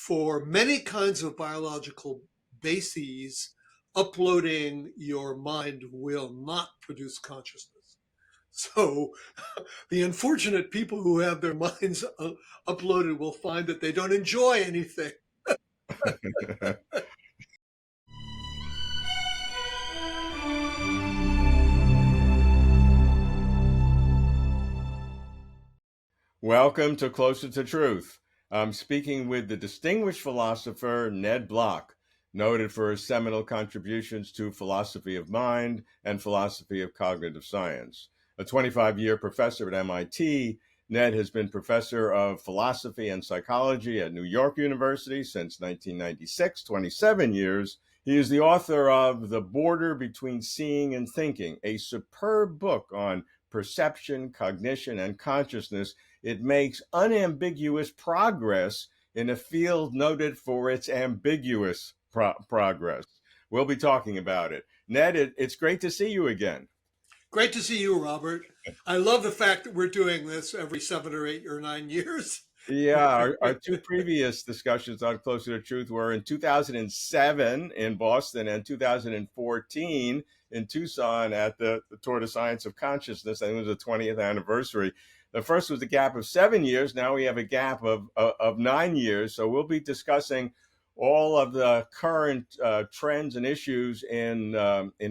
for many kinds of biological bases, uploading your mind will not produce consciousness. So the unfortunate people who have their minds uploaded will find that they don't enjoy anything. Welcome to Closer to Truth. I'm speaking with the distinguished philosopher Ned Block, noted for his seminal contributions to philosophy of mind and philosophy of cognitive science. A 25-year professor at MIT, Ned has been professor of philosophy and psychology at New York University since 1996, 27 years. He is the author of The Border Between Seeing and Thinking, a superb book on perception, cognition, and consciousness. It makes unambiguous progress in a field noted for its ambiguous progress. We'll be talking about it. Ned, it's great to see you again. Great to see you, Robert. I love the fact that we're doing this every 7 or 8 or 9 years. Yeah, our two previous discussions on Closer to Truth were in 2007 in Boston and 2014 in Tucson at the Tour de Science of Consciousness. I think it was the 20th anniversary. The first was a gap of 7 years. Now we have a gap of 9 years. So we'll be discussing all of the current trends and issues in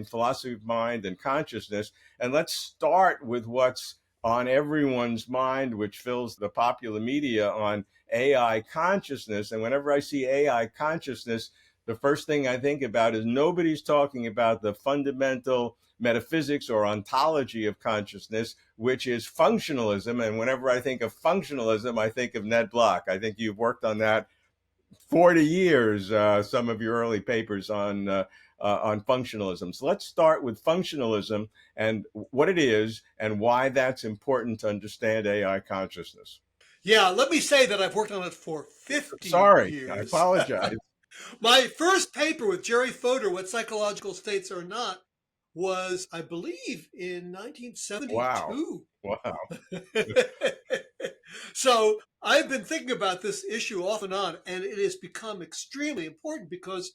philosophy of mind and consciousness. And let's start with what's on everyone's mind, which fills the popular media, on AI consciousness. And whenever I see AI consciousness, the first thing I think about is nobody's talking about the fundamental metaphysics or ontology of consciousness, which is functionalism. And whenever I think of functionalism, I think of Ned Block. I think you've worked on that 40 years, some of your early papers on functionalism. So let's start with functionalism and what it is and why that's important to understand AI consciousness. Yeah, let me say that I've worked on it for 50 Sorry, I years. apologize. My first paper with Jerry Fodor, What Psychological States Are Not, was, I believe, in 1972. Wow. So I've been thinking about this issue off and on, and it has become extremely important because,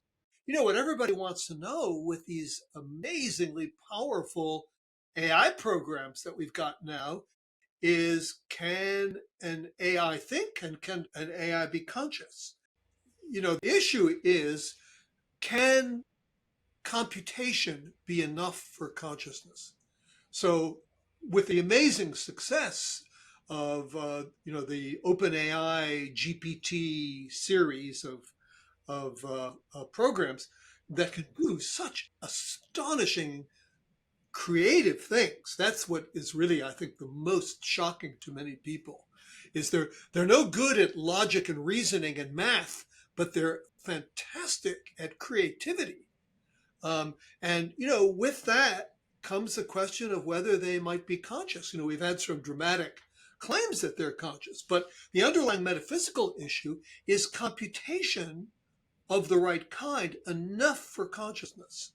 what everybody wants to know with these amazingly powerful AI programs that we've got now is, can an AI think and can an AI be conscious? The issue is, can computation be enough for consciousness? So with the amazing success of the OpenAI GPT series of programs that can do such astonishing creative things, that's what is really, I think, the most shocking to many people. Is they're no good at logic and reasoning and math, but they're fantastic at creativity. And with that comes the question of whether they might be conscious. We've had some dramatic claims that they're conscious, but the underlying metaphysical issue is computation of the right kind enough for consciousness.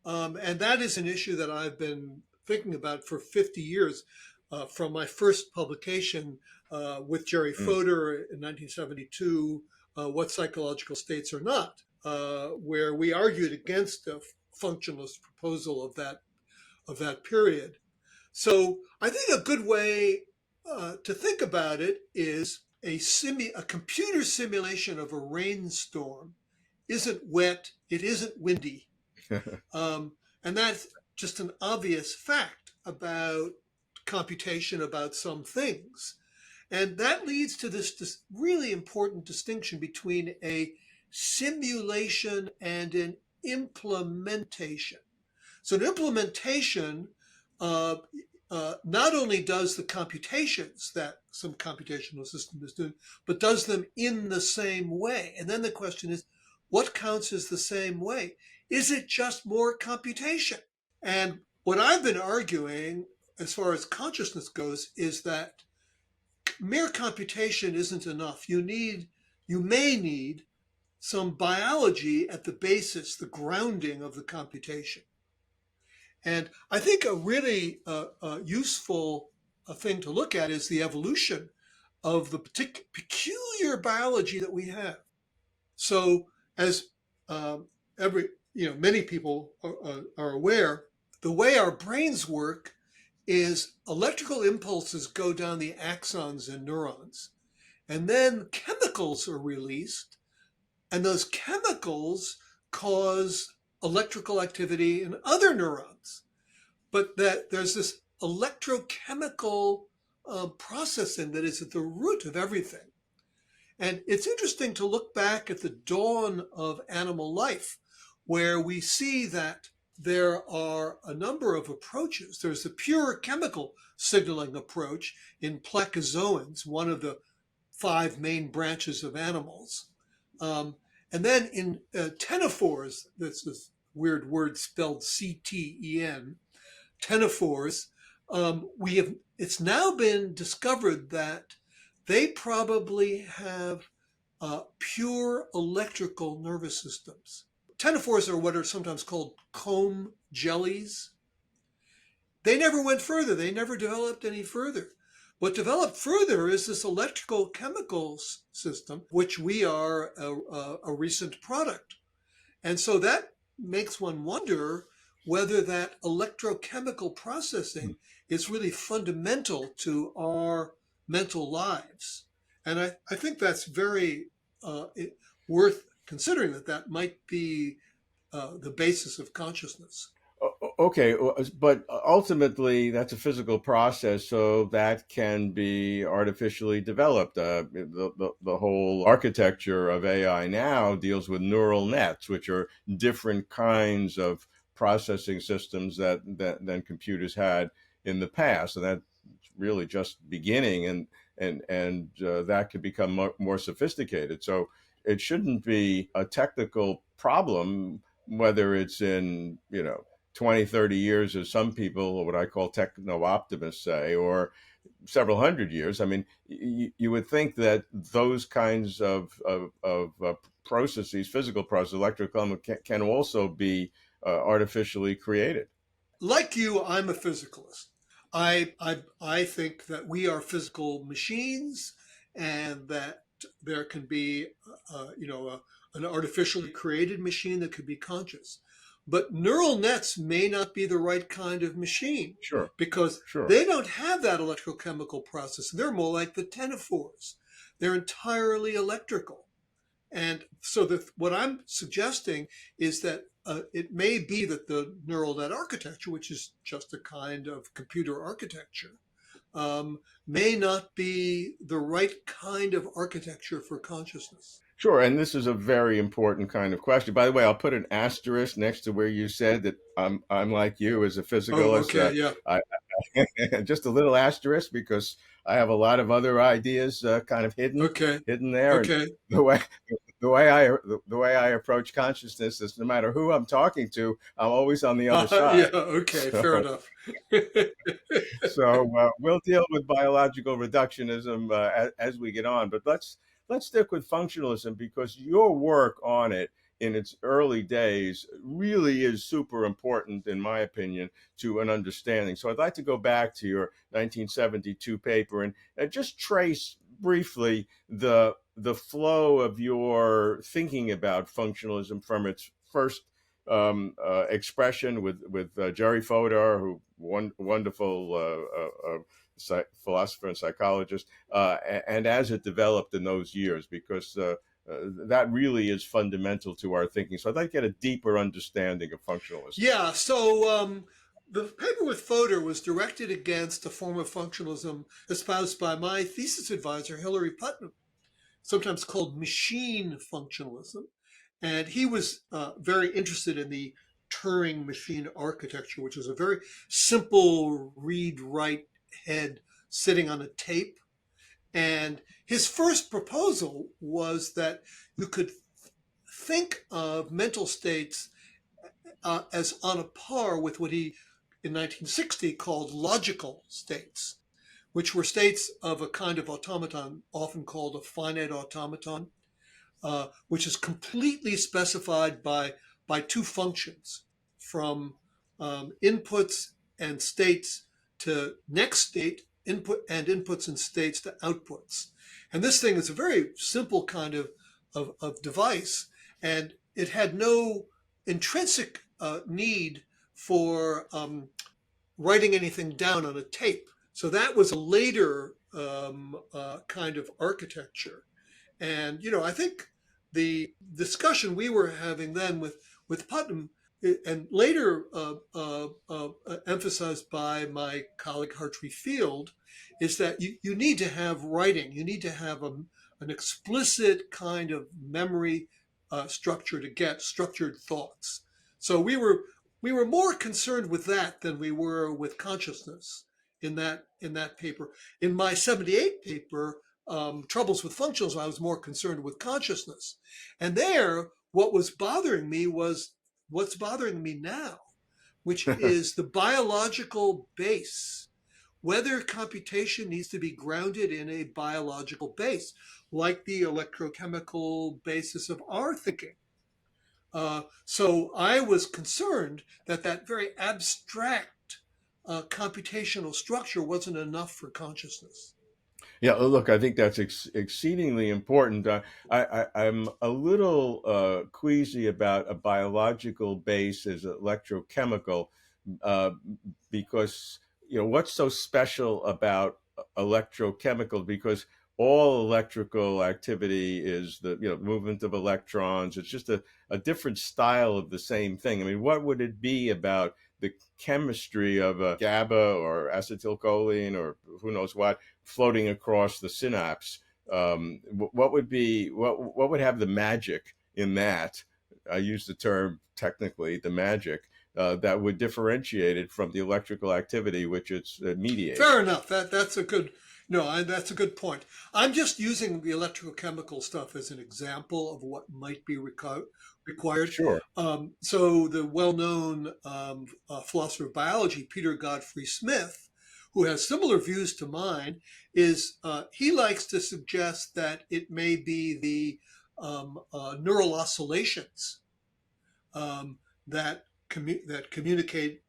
And that is an issue that I've been thinking about for 50 years, from my first publication with Jerry Fodor in 1972, What Psychological States Are Not, where we argued against a functionalist proposal of that period. So I think a good way to think about it is a computer simulation of a rainstorm isn't wet, it isn't windy. And that's just an obvious fact about computation about some things. And that leads to this really important distinction between a simulation and an implementation. So an implementation not only does the computations that some computational system is doing, but does them in the same way. And then the question is, what counts as the same way? Is it just more computation? And what I've been arguing as far as consciousness goes is that mere computation isn't enough. You may need some biology at the basis, the grounding of the computation. And I think a really useful thing to look at is the evolution of the peculiar biology that we have. So as every many people are aware, the way our brains work is electrical impulses go down the axons in neurons, and then chemicals are released, and those chemicals cause electrical activity in other neurons. But that there's this electrochemical processing that is at the root of everything. And it's interesting to look back at the dawn of animal life, where we see that there are a number of approaches. There's the pure chemical signaling approach in placozoans, one of the five main branches of animals. Um, and then in ctenophores, that's this weird word spelled CTEN, ctenophores, we have. It's now been discovered that they probably have pure electrical nervous systems. Ctenophores are what are sometimes called comb jellies. They never went further. They never developed any further. What developed further is this electrical chemicals system, which we are a recent product. And so that makes one wonder whether that electrochemical processing is really fundamental to our mental lives. And I think that's very worth considering that that might be the basis of consciousness. Okay, but ultimately that's a physical process, so that can be artificially developed. The whole architecture of AI now deals with neural nets, which are different kinds of processing systems than computers had in the past, and that's really just beginning, and that could become more sophisticated. So it shouldn't be a technical problem whether it's in 20, 30 years, as some people, or what I call techno optimists, say, or several hundred years. I mean, you would think that those kinds of processes, physical processes, electrical, can also be artificially created. Like you, I'm a physicalist. I think that we are physical machines, and that there can be, an artificially created machine that could be conscious. But neural nets may not be the right kind of machine Sure, because sure. they don't have that electrochemical process. They're more like the ctenophores. They're entirely electrical. And so what I'm suggesting is that it may be that the neural net architecture, which is just a kind of computer architecture, may not be the right kind of architecture for consciousness. Sure, and this is a very important kind of question. By the way, I'll put an asterisk next to where you said that I'm like you as a Oh, physicalist. okay, yeah, I just a little asterisk because I have a lot of other ideas kind of okay, hidden there, and okay, the way the way I approach consciousness is no matter who I'm talking to, I'm always on the other yeah, side. okay, fair So enough. we'll deal with biological reductionism as we get on, but let's stick with functionalism because your work on it in its early days really is super important, in my opinion, to an understanding. So I'd like to go back to your 1972 paper and just trace briefly the flow of your thinking about functionalism from its first expression with Jerry Fodor, who wonderful philosopher and psychologist, and as it developed in those years, because that really is fundamental to our thinking. So I'd like to get a deeper understanding of functionalism. Yeah, so the paper with Fodor was directed against a form of functionalism espoused by my thesis advisor, Hilary Putnam, sometimes called machine functionalism. And he was very interested in the Turing machine architecture, which is a very simple read write head sitting on a tape. And his first proposal was that you could think of mental states as on a par with what he in 1960 called logical states, which were states of a kind of automaton often called a finite automaton, which is completely specified by two functions, from inputs and states to next state, input and inputs and states to outputs. And this thing is a very simple kind of of device, and it had no intrinsic need for writing anything down on a tape. So that was a later kind of architecture. And, I think the discussion we were having then with Putnam and later emphasized by my colleague Hartree Field is that you need to have writing. You need to have an explicit kind of memory structure to get structured thoughts. So we were more concerned with that than we were with consciousness in that paper. In my 78 paper, Troubles with Functionalism, I was more concerned with consciousness. And there, what was bothering me was what's bothering me now, which is the biological base, whether computation needs to be grounded in a biological base, like the electrochemical basis of our thinking. So I was concerned that very abstract computational structure wasn't enough for consciousness. Yeah, look, I think that's exceedingly important. I'm a little queasy about a biological base as electrochemical, uh, because what's so special about electrochemical? Because all electrical activity is the movement of electrons. It's just a different style of the same thing. I mean, what would it be about the chemistry of a GABA or acetylcholine or who knows what floating across the synapse? What would have the magic in that? I use the term technically, the magic that would differentiate it from the electrical activity which it's mediating. Fair enough. That's a good that's a good point. I'm just using the electrochemical stuff as an example of what might be required. Sure. So the well-known philosopher of biology, Peter Godfrey Smith, who has similar views to mine, is he likes to suggest that it may be the neural oscillations that communicate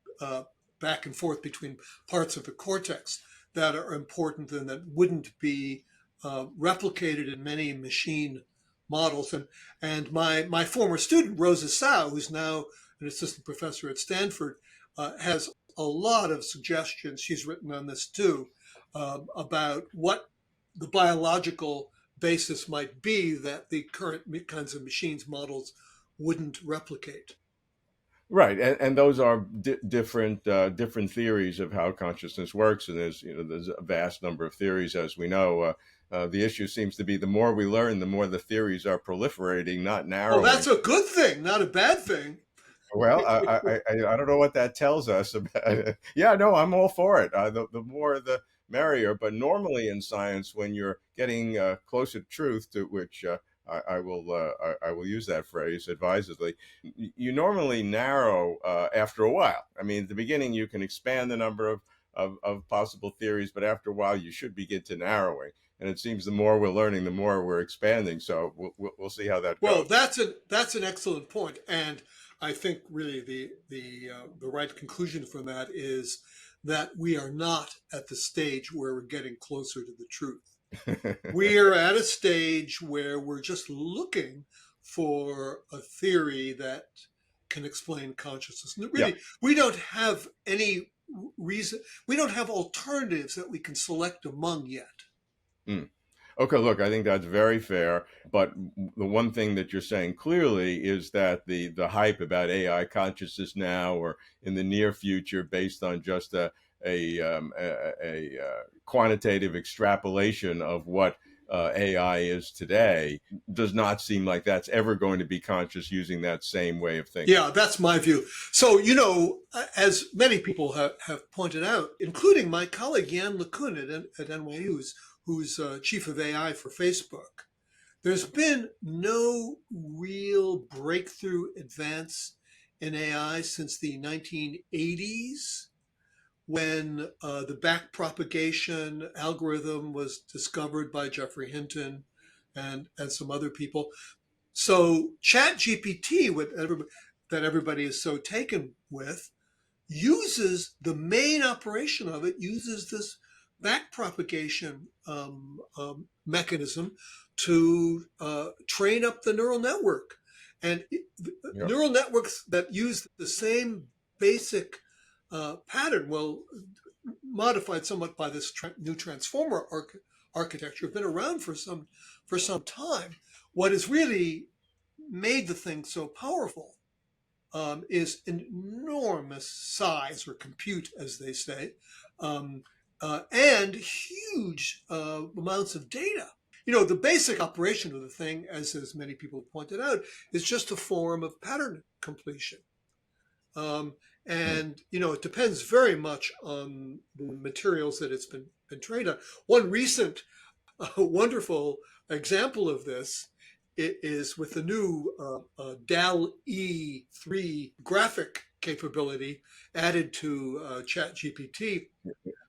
back and forth between parts of the cortex that are important and that wouldn't be replicated in many machine models. And my former student, Rosa Sau, who's now an assistant professor at Stanford, has a lot of suggestions. She's written on this too, about what the biological basis might be that the current kinds of machines models wouldn't replicate. Right, and those are different theories of how consciousness works, and there's a vast number of theories, as we know. The issue seems to be the more we learn, the more the theories are proliferating, not narrowing. Well, that's a good thing, not a bad thing. Well, I don't know what that tells us about. Yeah, no, I'm all for it. The more the merrier. But normally in science, when you're getting closer to truth, to which I will use that phrase advisedly, you normally narrow after a while. I mean, at the beginning, you can expand the number of possible theories, but after a while, you should begin to narrowing. And it seems the more we're learning, the more we're expanding. So we'll see how that Well, goes. that's an excellent point, and I think really the right conclusion from that is that we are not at the stage where we're getting closer to the truth. We're at a stage where we're just looking for a theory that can explain consciousness. And Yeah. really, we don't have any reason, we don't have alternatives that we can select among yet. Mm. Okay, look, I think that's very fair. But the one thing that you're saying clearly is that the hype about AI consciousness now or in the near future, based on just a quantitative extrapolation of what AI is today, does not seem like that's ever going to be conscious using that same way of thinking. Yeah, that's my view. So, as many people have pointed out, including my colleague Jan LeCun at NYU, who's chief of AI for Facebook, there's been no real breakthrough advance in AI since the 1980s, when the backpropagation algorithm was discovered by Geoffrey Hinton and some other people. So ChatGPT, that everybody is so taken with, uses the main operation of it, uses this that propagation mechanism to train up the neural network. And Yeah. neural networks that use the same basic pattern, well, modified somewhat by this new transformer architecture, have been around for some time. What has really made the thing so powerful is an enormous size or compute, as they say, um, and huge amounts of data. The basic operation of the thing, as many people have pointed out, is just a form of pattern completion. Um, Hmm. and it depends very much on the materials that it's been trained on. One recent wonderful example of this is with the new DAL-E3 graphic capability added to ChatGPT.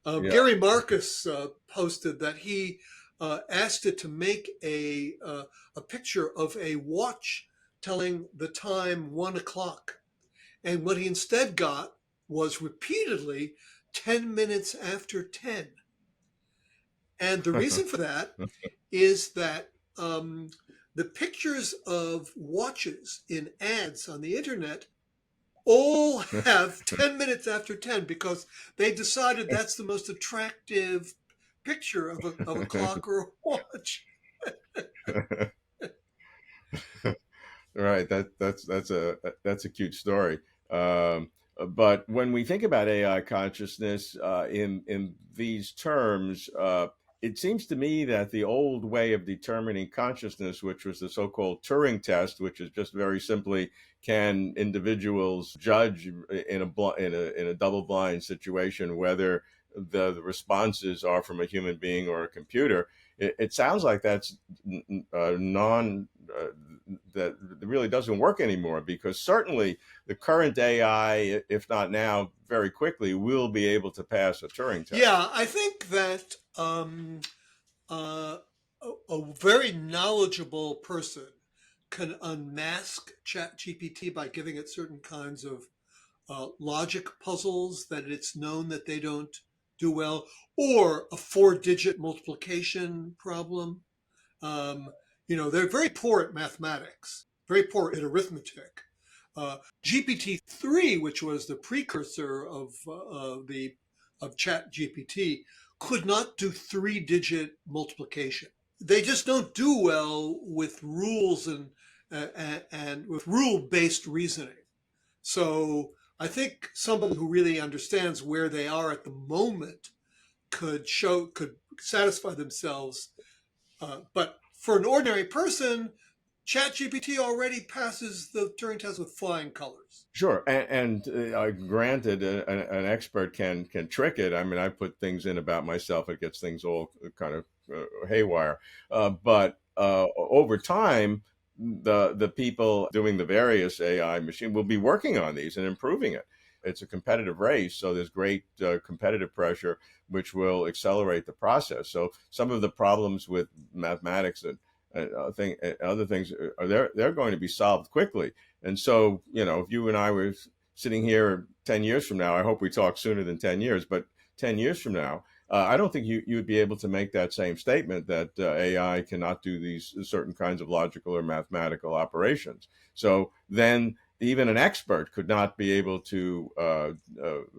Yeah. Gary Marcus posted that he asked it to make a picture of a watch telling the time 1 o'clock. And what he instead got was repeatedly 10 minutes after 10. And the reason for that is that the pictures of watches in ads on the internet all have 10 minutes after 10 because they decided that's the most attractive picture of a clock or a watch. Right. That's a cute story. But when we think about AI consciousness in these terms, it seems to me that the old way of determining consciousness, which was the so-called Turing test, which is just very simply, can individuals judge in a double-blind situation whether the responses are from a human being or a computer? It sounds like that's non that really doesn't work anymore, because certainly the current AI, if not now, very quickly will be able to pass a Turing test. Yeah, I think that uh, a very knowledgeable person can unmask ChatGPT by giving it certain kinds of logic puzzles that it's known that they don't do well, or a four-digit multiplication problem. Um, they're very poor at mathematics, very poor at arithmetic. GPT-3, which was the precursor of Chat GPT, could not do three-digit multiplication. They just don't do well with rules and with rule-based reasoning. So I think somebody who really understands where they are at the moment could satisfy themselves. But for an ordinary person, ChatGPT already passes the Turing test with flying colors. Sure, and granted, an expert can trick it. I mean, I put things in about myself; it gets things all kind of haywire. But over time, the people doing the various AI machine will be working on these and improving it. It's a competitive race, so there's great competitive pressure, which will accelerate the process. So some of the problems with mathematics and other things they're going to be solved quickly. And so, if you and I were sitting here 10 years from now, I hope we talk sooner than 10 years, but 10 years from now, I don't think you would be able to make that same statement that AI cannot do these certain kinds of logical or mathematical operations. So then even an expert could not be able to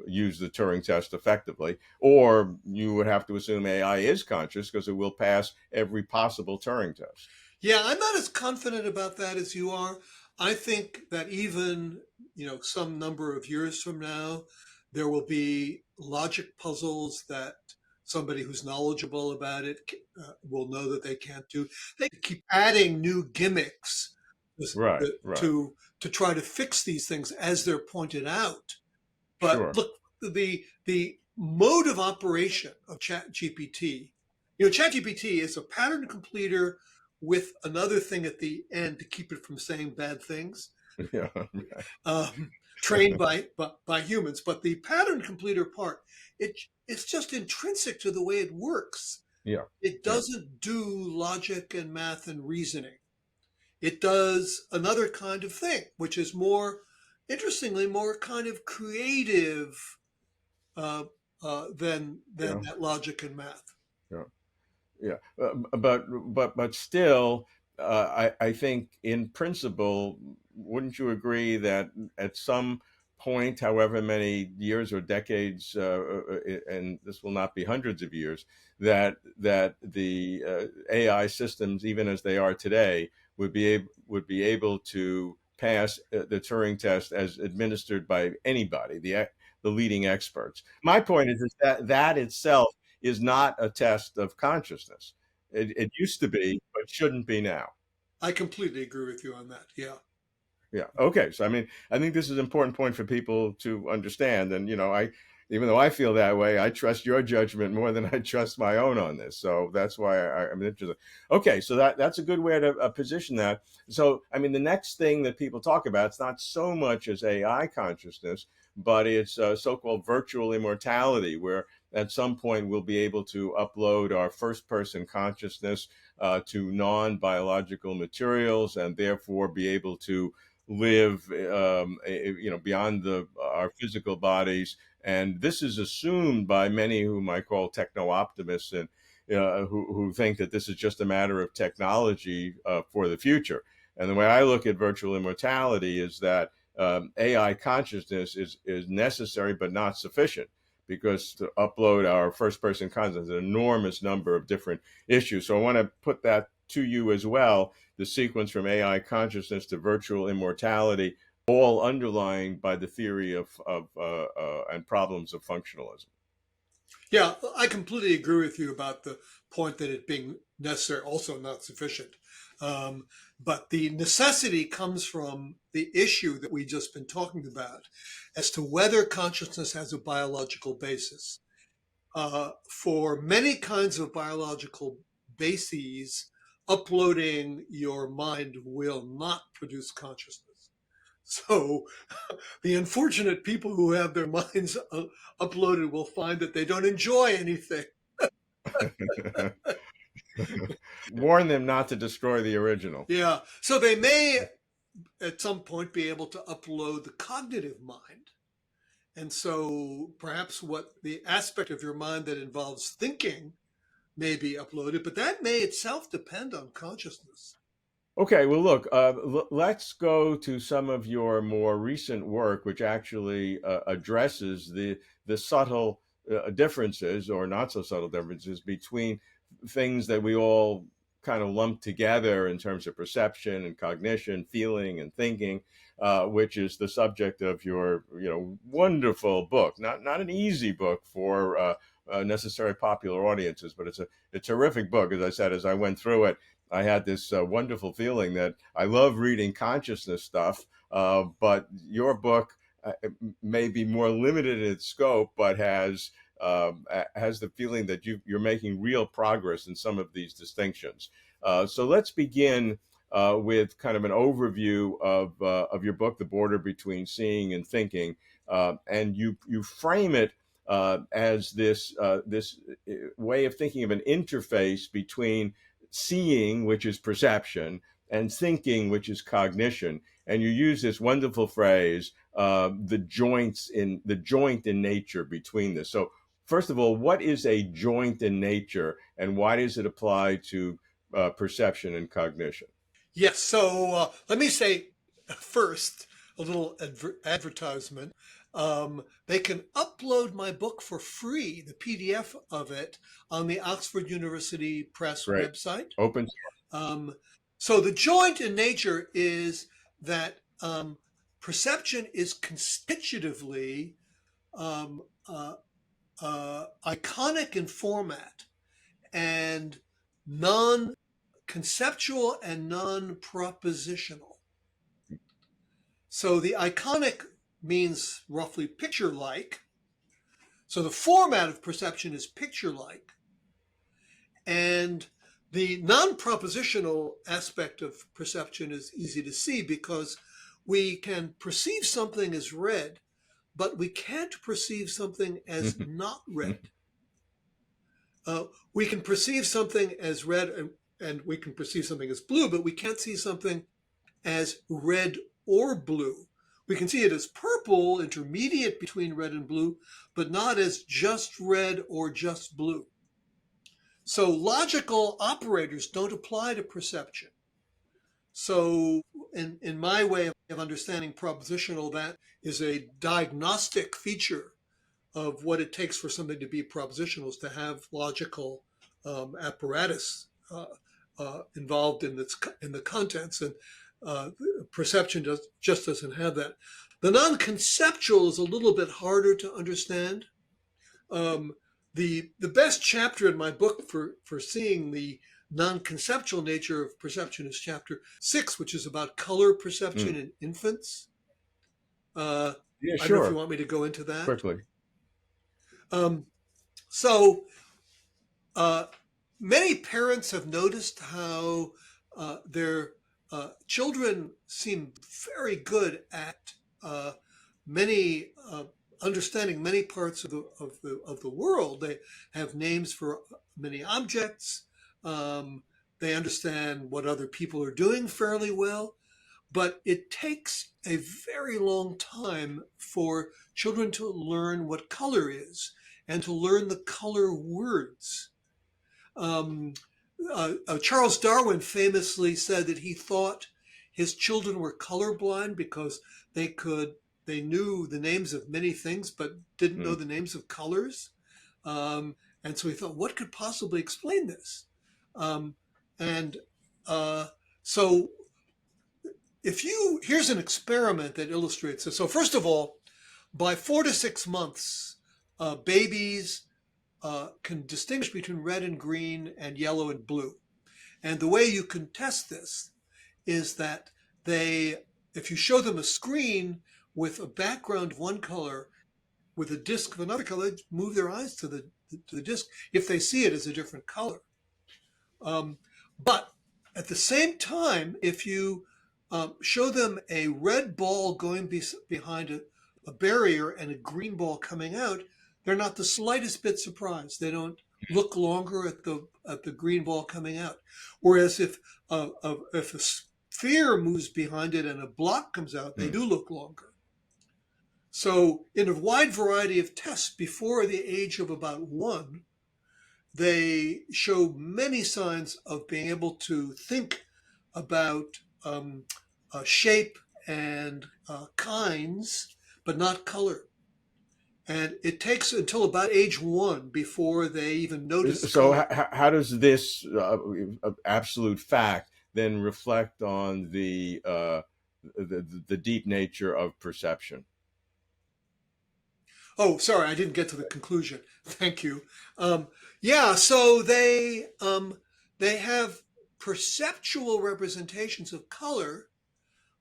use the Turing test effectively, or you would have to assume AI is conscious because it will pass every possible Turing test. Yeah, I'm not as confident about that as you are. I think that even, some number of years from now, there will be logic puzzles that somebody who's knowledgeable about it will know that they can't do. They keep adding new gimmicks Right, right. to try to fix these things as they're pointed out. But Sure. look, the mode of operation of ChatGPT, ChatGPT is a pattern completer with another thing at the end to keep it from saying bad things, Yeah. trained by humans. But the pattern completer part, it's just intrinsic to the way it works. Yeah. It Yeah. doesn't do logic and math and reasoning. It does another kind of thing, which is more, interestingly, more kind of creative, uh, than Yeah. that logic and math. Yeah. Yeah, but still, I think in principle, wouldn't you agree that at some point, however many years or decades, and this will not be hundreds of years, that the AI systems, even as they are today, would be able to pass the Turing test as administered by anybody, the leading experts. My point is that that itself is not a test of consciousness. It used to be, but shouldn't be now. I completely agree with you on that. Yeah. Yeah. Okay. So I mean, I think this is an important point for people to understand. And even though I feel that way, I trust your judgment more than I trust my own on this. So that's why I'm interested. Okay. So that's a good way to position that. So I mean, the next thing that people talk about, it's not so much as AI consciousness, but it's so-called virtual immortality, where at some point we'll be able to upload our first-person consciousness to non-biological materials, and therefore be able to live beyond our physical bodies. And this is assumed by many whom I call techno optimists, and who think that this is just a matter of technology for the future. And the way I look at virtual immortality is that AI consciousness is necessary but not sufficient, because to upload our first person consciousness is an enormous number of different issues. So I want to put that to you as well, the sequence from AI consciousness to virtual immortality, all underlying by the theory of and problems of functionalism. Yeah, I completely agree with you about the point that it being necessary, also not sufficient. Um, but the necessity comes from the issue that we've just been talking about as to whether consciousness has a biological basis. For many kinds of biological bases, uploading your mind will not produce consciousness. So the unfortunate people who have their minds uploaded will find that they don't enjoy anything. Warn them not to destroy the original. Yeah. So they may at some point be able to upload the cognitive mind. And so perhaps what the aspect of your mind that involves thinking may be uploaded, but that may itself depend on consciousness. Okay, well, look, let's go to some of your more recent work, which actually addresses the subtle differences, or not so subtle differences, between things that we all kind of lump together in terms of perception and cognition, feeling and thinking, which is the subject of your wonderful book. Not an easy book for necessary popular audiences, but it's a terrific book. As I said, as I went through it, I had this wonderful feeling that I love reading consciousness stuff, but your book may be more limited in its scope, but has the feeling that you're making real progress in some of these distinctions. So let's begin with kind of an overview of your book, The Border Between Seeing and Thinking, and you frame it as this way of thinking of an interface between seeing, which is perception, and thinking, which is cognition. And you use this wonderful phrase, the joint in nature between this. So, first of all, what is a joint in nature, and why does it apply to perception and cognition? Yes. So let me say first a little advertisement. They can upload my book for free, the PDF of it, on the Oxford University Press Great. website. Open. Um, so the joint in nature is that perception is constitutively um, iconic in format and non-conceptual and non-propositional. So the iconic means roughly picture-like. So the format of perception is picture-like. And the non-propositional aspect of perception is easy to see because we can perceive something as red, but we can't perceive something as not red. We can perceive something as red and we can perceive something as blue, but we can't see something as red or blue. We can see it as purple, intermediate between red and blue, but not as just red or just blue. So logical operators don't apply to perception. So in my way of understanding propositional, that is a diagnostic feature of what it takes for something to be propositional, is to have logical apparatus involved in the contents, and perception just doesn't have that. The non-conceptual is a little bit harder to understand. The best chapter in my book for seeing the non-conceptual nature of perception is chapter 6, which is about color perception in infants. Yeah, I don't know if you sure. want me to go into that. Quickly. So many parents have noticed how their children seem very good at many understanding many parts of the world. They have names for many objects. They understand what other people are doing fairly well, but it takes a very long time for children to learn what color is and to learn the color words. Charles Darwin famously said that he thought his children were colorblind because they knew the names of many things but didn't know the names of colors. And so he thought, what could possibly explain this? So here's an experiment that illustrates this. So first of all, by 4 to 6 months, babies can distinguish between red and green and yellow and blue. And the way you can test this is that if you show them a screen with a background of one color with a disc of another color, move their eyes to the disc if they see it as a different color. But at the same time, if you show them a red ball going behind a barrier and a green ball coming out, they're not the slightest bit surprised. They don't look longer at the green ball coming out. Whereas if a sphere moves behind it and a block comes out, they do look longer. So in a wide variety of tests before the age of about 1, they show many signs of being able to think about shape and kinds, but not color. And it takes until about age 1 before they even notice So color. how does this absolute fact then reflect on the deep nature of perception? Oh, sorry, I didn't get to the conclusion. Thank you. Yeah, so they have perceptual representations of color,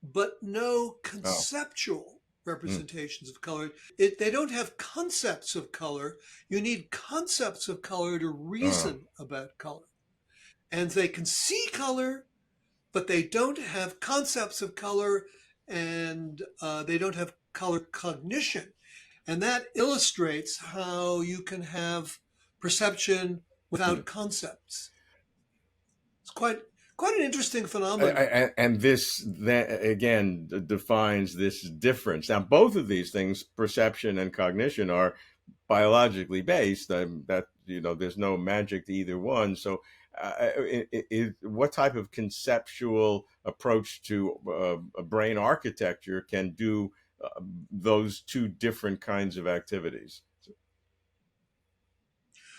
but no conceptual representations of color. They don't have concepts of color. You need concepts of color to reason about color. And they can see color, but they don't have concepts of color, and they don't have color cognition. And that illustrates how you can have perception without concepts. It's quite an interesting phenomenon. And this then again defines this difference. Now, both of these things, perception and cognition, are biologically based. That there's no magic to either one. So, what type of conceptual approach to a brain architecture can do those two different kinds of activities?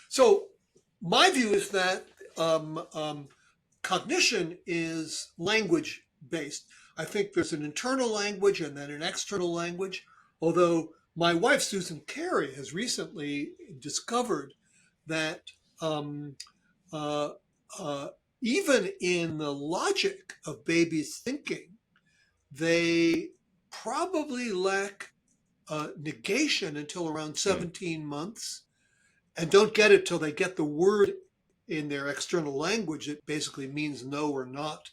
So my view is that cognition is language based. I think there's an internal language and then an external language, although my wife, Susan Carey, has recently discovered that even in the logic of babies thinking, they probably lack negation until around 17 months and don't get it till they get the word in their external language that basically means no or not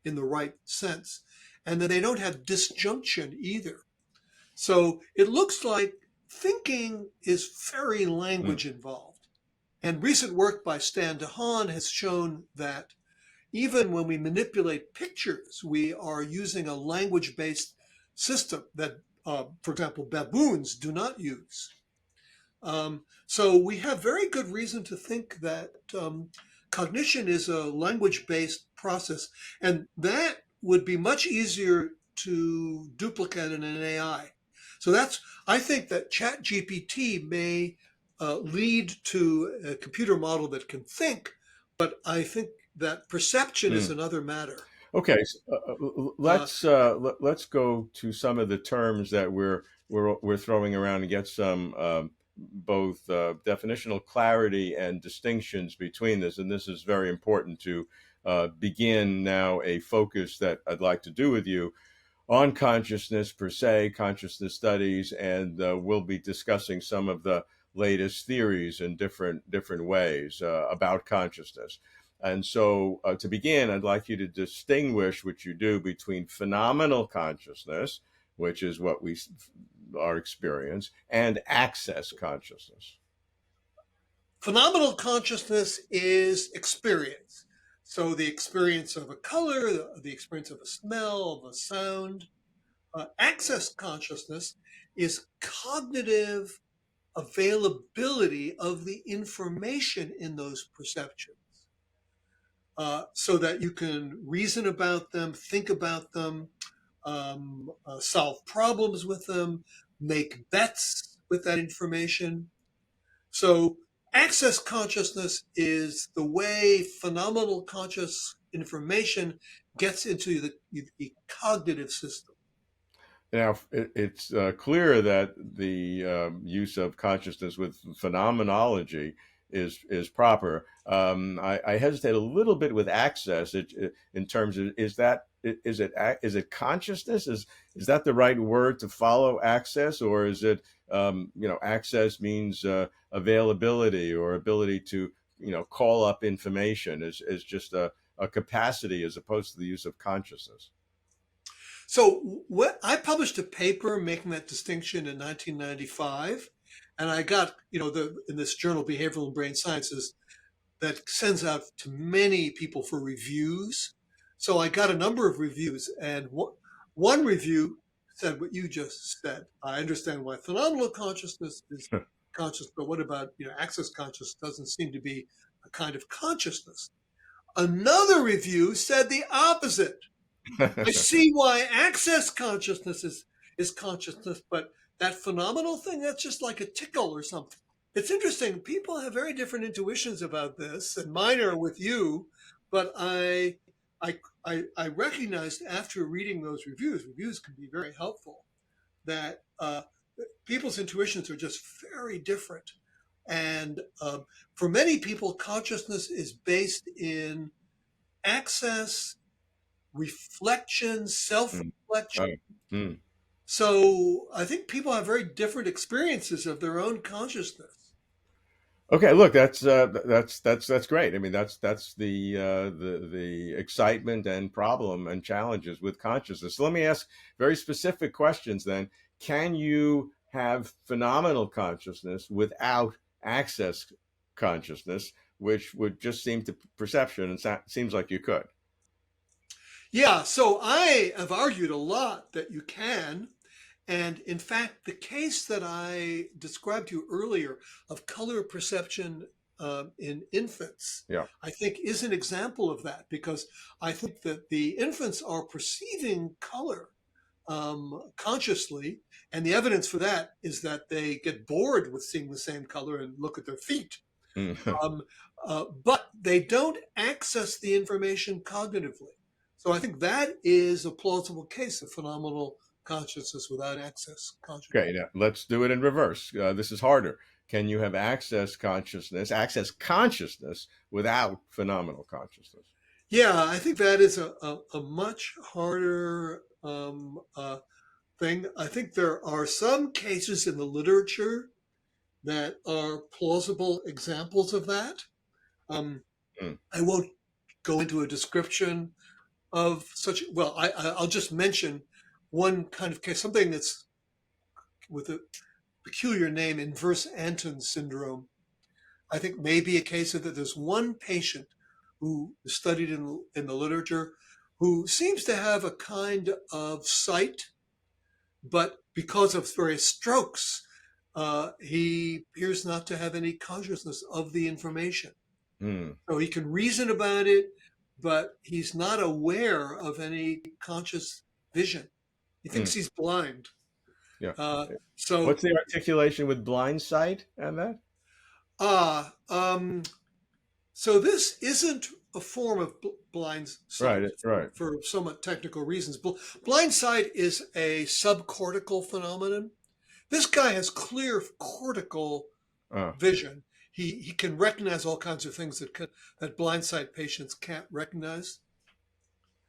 in the right sense. And then they don't have disjunction either. So it looks like thinking is very language involved. And recent work by Stan DeHaan has shown that even when we manipulate pictures, we are using a language-based system that, for example, baboons do not use. So we have very good reason to think that cognition is a language-based process, and that would be much easier to duplicate in an AI. So I think that ChatGPT may lead to a computer model that can think, but I think that perception is Mm. another matter. Okay, Uh, let's go to some of the terms that we're throwing around and get some both definitional clarity and distinctions between this. And this is very important to begin now a focus that I'd like to do with you on consciousness per se, consciousness studies, and we'll be discussing some of the latest theories in different ways about consciousness. And so, to begin, I'd like you to distinguish, which you do, between phenomenal consciousness, which is what we our experience, and access consciousness. Phenomenal consciousness is experience. So the experience of a color, the experience of a smell, of a sound. Access consciousness is cognitive availability of the information in those perceptions, so that you can reason about them, think about them, solve problems with them, make bets with that information. So, access consciousness is the way phenomenal conscious information gets into the cognitive system. Now, it's clear that the use of consciousness with phenomenology is proper. I hesitate a little bit with access in terms of is it consciousness? Is that the right word to follow access, or is it access means availability or ability to call up information is just a capacity as opposed to the use of consciousness? So I published a paper making that distinction in 1995, and I got in this journal Behavioral and Brain Sciences that sends out to many people for reviews. So I got a number of reviews, and one review said what you just said. I understand why phenomenal consciousness is conscious, but what about access consciousness doesn't seem to be a kind of consciousness. Another review said the opposite. I see why access consciousness is consciousness, but that phenomenal thing, that's just like a tickle or something. It's interesting. People have very different intuitions about this, and mine are with you, but I recognized after reading those reviews can be very helpful, that people's intuitions are just very different. And for many people, consciousness is based in access, reflection, Mm. self-reflection. Oh, mm. So I think people have very different experiences of their own consciousness. Okay, look, that's great. I mean, that's the excitement and problem and challenges with consciousness. So let me ask very specific questions then. Can you have phenomenal consciousness without access consciousness, which would just seem to perception, and seems like you could. Yeah, so I have argued a lot that you can. And in fact, the case that I described to you earlier of color perception in infants, Yeah. I think is an example of that, because I think that the infants are perceiving color consciously. And the evidence for that is that they get bored with seeing the same color and look at their feet. Mm. Um, but they don't access the information cognitively. So I think that is a plausible case of phenomenal consciousness without access consciousness. Okay, now let's do it in reverse. This is harder. Can you have access consciousness without phenomenal consciousness? Yeah, I think that is a much harder thing. I think there are some cases in the literature that are plausible examples of that. Um, Mm. I won't go into a description of such. Well, I'll just mention one kind of case, something that's with a peculiar name, inverse Anton syndrome. I think may be a case of that. There's one patient who is studied in the literature who seems to have a kind of sight but because of various strokes, he appears not to have any consciousness of the information. Mm, So he can reason about it, but he's not aware of any conscious vision. He thinks mm, he's blind. yeah. Uh, so, What's the articulation with blind sight and that? ah, so this isn't a form of blind sight Right, right. for somewhat technical reasons. Blind sight is a subcortical phenomenon. This guy has clear cortical Uh, vision. He can recognize all kinds of things that blind sight patients can't recognize.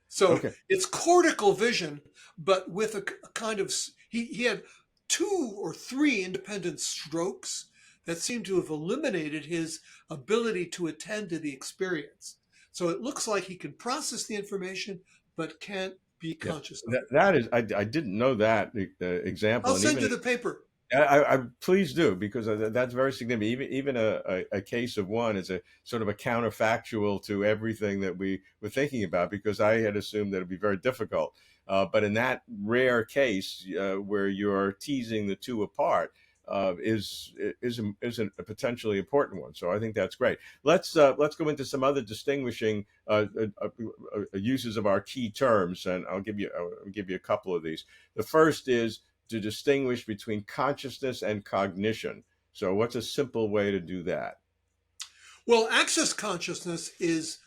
So okay. it's cortical vision, but with a kind of he had 2 or 3 independent strokes that seem to have eliminated his ability to attend to the experience. So it looks like he can process the information, but can't be Yeah. conscious of it. That is, I didn't know that example. I'll And send even you the paper. I please do, because that's very significant. Even a case of one is a sort of a counterfactual to everything that we were thinking about, because I had assumed that it'd be very difficult. But in that rare case where you're teasing the two apart, is a potentially important one. So I think that's great. Let's go into some other distinguishing uses of our key terms, and I'll give you a couple of these. The first is to distinguish between consciousness and cognition. So, what's a simple way to do that? Well, access consciousness is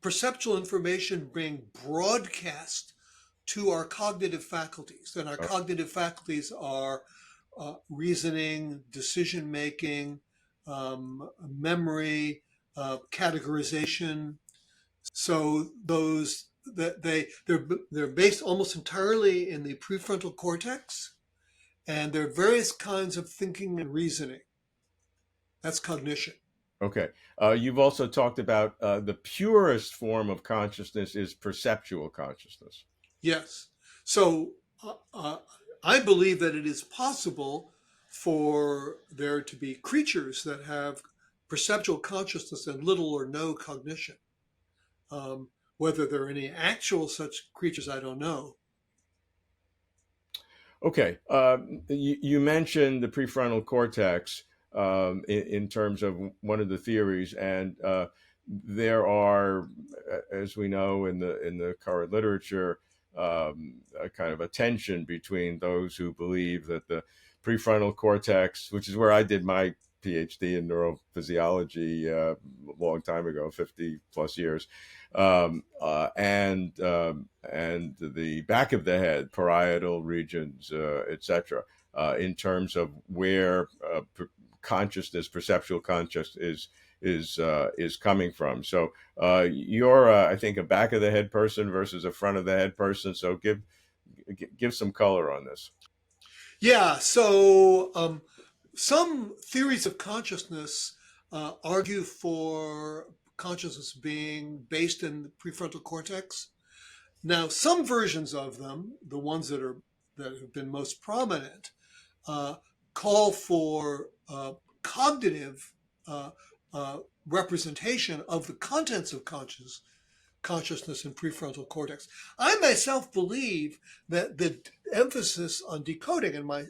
perceptual information being broadcast to our cognitive faculties. And our Oh, cognitive faculties are reasoning, decision making, memory, categorization. So those that they're based almost entirely in the prefrontal cortex, and there are various kinds of thinking and reasoning. That's cognition. okay. You've also talked about the purest form of consciousness is perceptual consciousness. Yes. So I believe that it is possible for there to be creatures that have perceptual consciousness and little or no cognition. Whether there are any actual such creatures, I don't know. Okay. You mentioned the prefrontal cortex in terms of one of the theories, and there are, as we know in the current literature, a kind of a tension between those who believe that the prefrontal cortex, which is where I did my PhD in neurophysiology a long time ago, 50 plus years, and the back of the head, parietal regions, etc., in terms of where consciousness, perceptual consciousness is coming from. So you're, I think, a back of the head person versus a front of the head person. So give some color on this. Yeah. So some theories of consciousness argue for consciousness being based in the prefrontal cortex. Now, some versions of them, the ones that have been most prominent, uh, call for cognitive uh, representation of the contents of consciousness and prefrontal cortex. I myself believe that the emphasis on decoding in my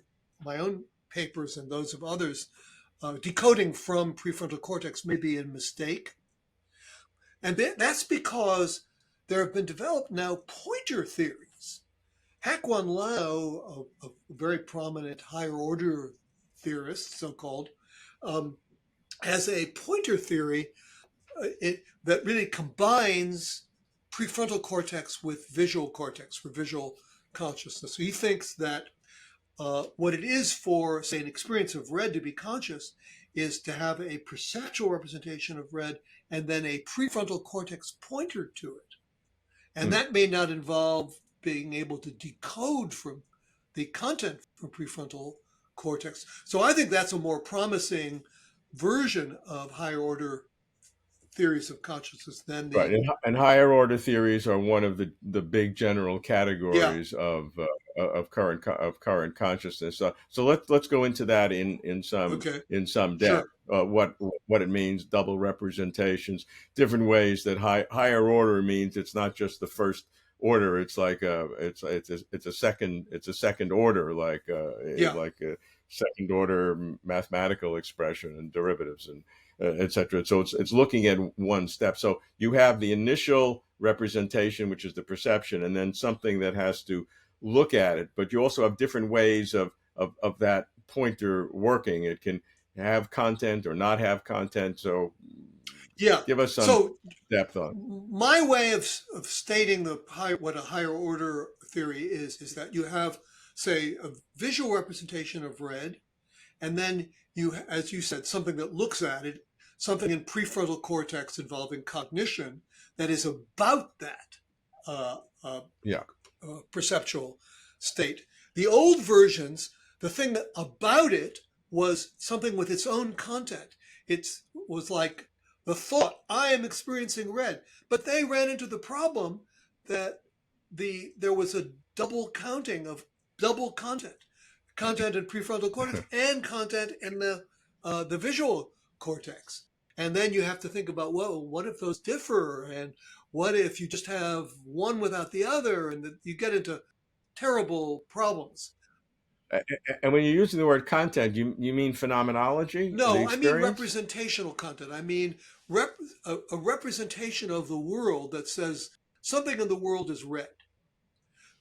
own papers and those of others, decoding from prefrontal cortex may be a mistake. And that's because there have been developed now pointer theories. Hak-Wan Lao, a very prominent higher order theorist, so-called, um, has a pointer theory that really combines prefrontal cortex with visual cortex for visual consciousness. So he thinks that what it is for, say, an experience of red to be conscious is to have a perceptual representation of red and then a prefrontal cortex pointer to it. And Mm. that may not involve being able to decode from the content from prefrontal cortex. So I think that's a more promising version of higher order theories of consciousness than Right, the and higher order theories are one of the big general yeah. categories of current consciousness. So let's go into that Okay. in some depth. Sure. What it means, double representations, different ways that higher order means it's not just the first order. It's like it's a second order, Yeah. like a second order mathematical expression and derivatives and etc. So it's looking at one step. So you have the initial representation, which is the perception, and then something that has to look at it. But you also have different ways of that pointer working. It can have content or not have content. So Yeah. give us some So depth on. my way of stating what a higher order theory is that you have, say, a visual representation of red, and then you, as you said, something that looks at it, something in prefrontal cortex involving cognition that is about that uh, uh, Yeah. perceptual state. The old versions, the thing that about it was something with its own content. It was like the thought, I am experiencing red. But they ran into the problem that there was a double counting of double content in prefrontal cortex and content in the visual cortex. And then you have to think about, well, what if those differ? And what if you just have one without the other? And you get into terrible problems. And when you're using the word content, you mean phenomenology, the No, I mean experience? representational content. I mean a representation of the world that says something in the world is red.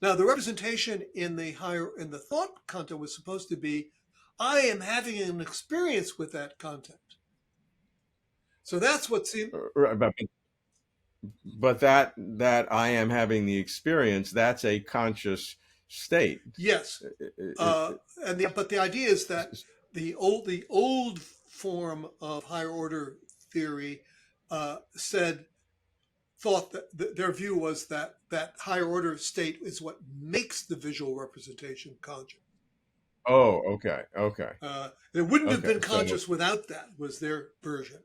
Now, the representation in the thought content was supposed to be, I am having an experience with that content. So that's what seemed. Right, but that I am having the experience, that's a conscious state. Yes, It- but the idea is that the old form of higher order theory said thought that their view was that that higher order state is what makes the visual representation conscious. oh, okay, okay, It wouldn't have okay. been conscious without that, was their version.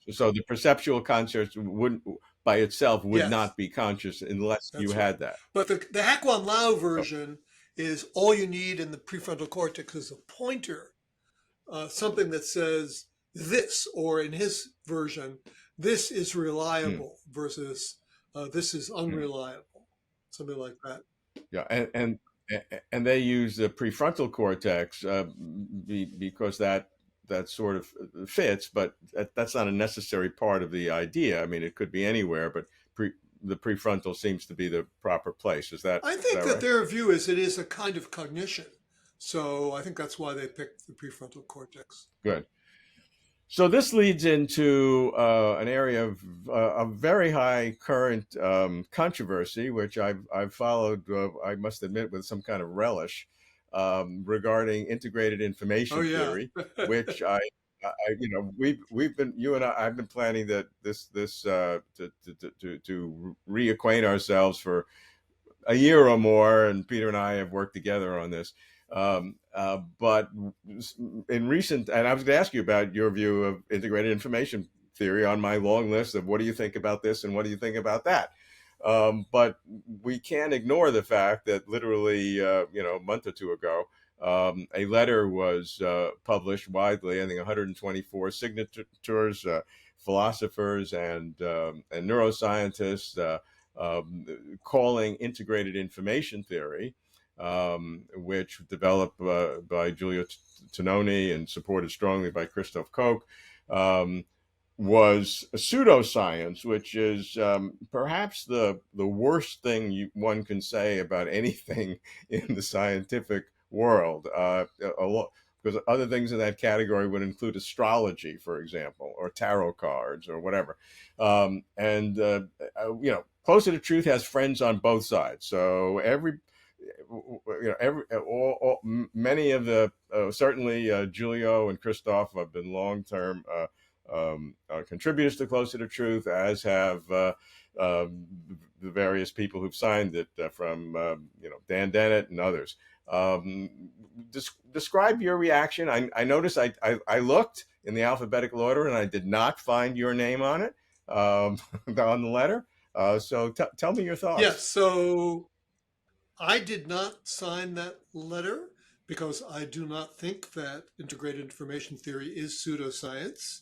So the perceptual concept wouldn't, by itself, would Yes, not be conscious unless you that's right. had that. But the Hakwan Lao Oh, version is all you need in the prefrontal cortex is a pointer, something that says this, or in his version, this is mm, reliable versus this is mm. unreliable, something like that. Yeah, and they use the prefrontal cortex because that sort of fits, but that's not a necessary part of the idea. I mean, it could be anywhere, but the prefrontal seems to be the proper place. I Is think that that right? their view is it is a kind of cognition. So I think that's why they picked the prefrontal cortex. Good. So this leads into an area of very high current controversy, which I've followed, I must admit, with some kind of relish, regarding integrated Oh information yeah. theory, which we've been you and I've been planning that this to reacquaint ourselves for a year or more, and Peter and I have worked together on this. But in recent, and I was going to ask you about your view of integrated information theory on my long list of what do you think about this and what do you think about that. But we can't ignore the fact that literally, a month or two ago, a letter was published widely. I think 124 signatures, philosophers and neuroscientists. Calling integrated information theory, which developed by Giulio Tononi and supported strongly by Christoph Koch, um, was a pseudoscience, which is perhaps the worst thing one can say about anything in the scientific world. Because other things in that category would include astrology, for example, or tarot cards, or whatever. And closer to truth has friends on both sides. So many of the certainly Giulio and Christoph have been long term contributors to Closer to Truth, as have the various people who've signed it, from Dan Dennett and others. Describe your reaction. I noticed I looked in the alphabetical order and I did not find your name on it, on the letter. So tell me your Yes. thoughts. So I did not sign that letter because I do not think that integrated information theory is pseudoscience.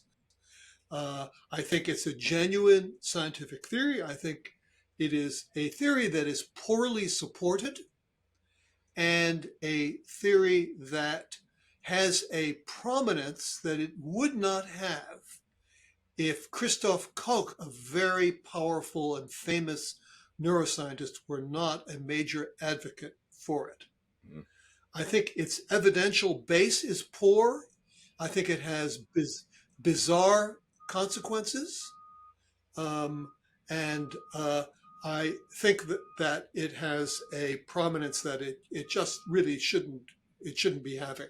I think it's a genuine scientific theory. I think It is a theory that is poorly supported and a theory that has a prominence that it would not have if Christoph Koch, a very powerful and famous neuroscientist, were not a major advocate for it. Mm. I think its evidential base is poor. I think it has bizarre consequences. Um, and I think that it has a prominence that it just really shouldn't be having.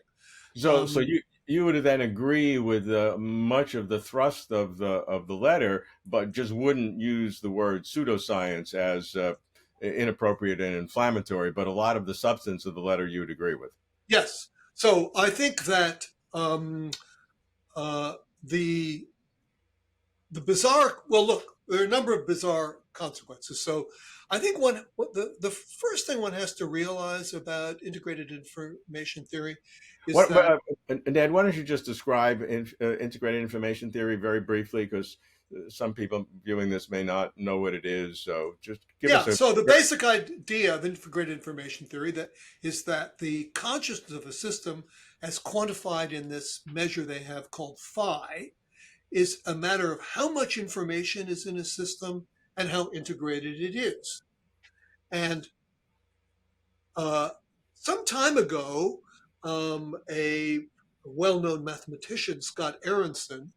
So Um, you would then agree with much of the thrust of the letter, but just wouldn't use the word pseudoscience as inappropriate and inflammatory. But a lot of the substance of the letter you would agree with. yes. So I think that uh, the the bizarre. Well, look, there are a number of bizarre consequences. So I think the first thing one has to realize about integrated information theory is What, that Ned, why don't you just describe integrated information theory very briefly? Because some people viewing this may not know what it is. So just give us yeah. a. So the basic idea of integrated information theory that is that the consciousness of a system, as quantified in this measure they have called phi, is a matter of how much information is in a system and how integrated it is. And uh, some time ago, a well-known mathematician, Scott Aronson,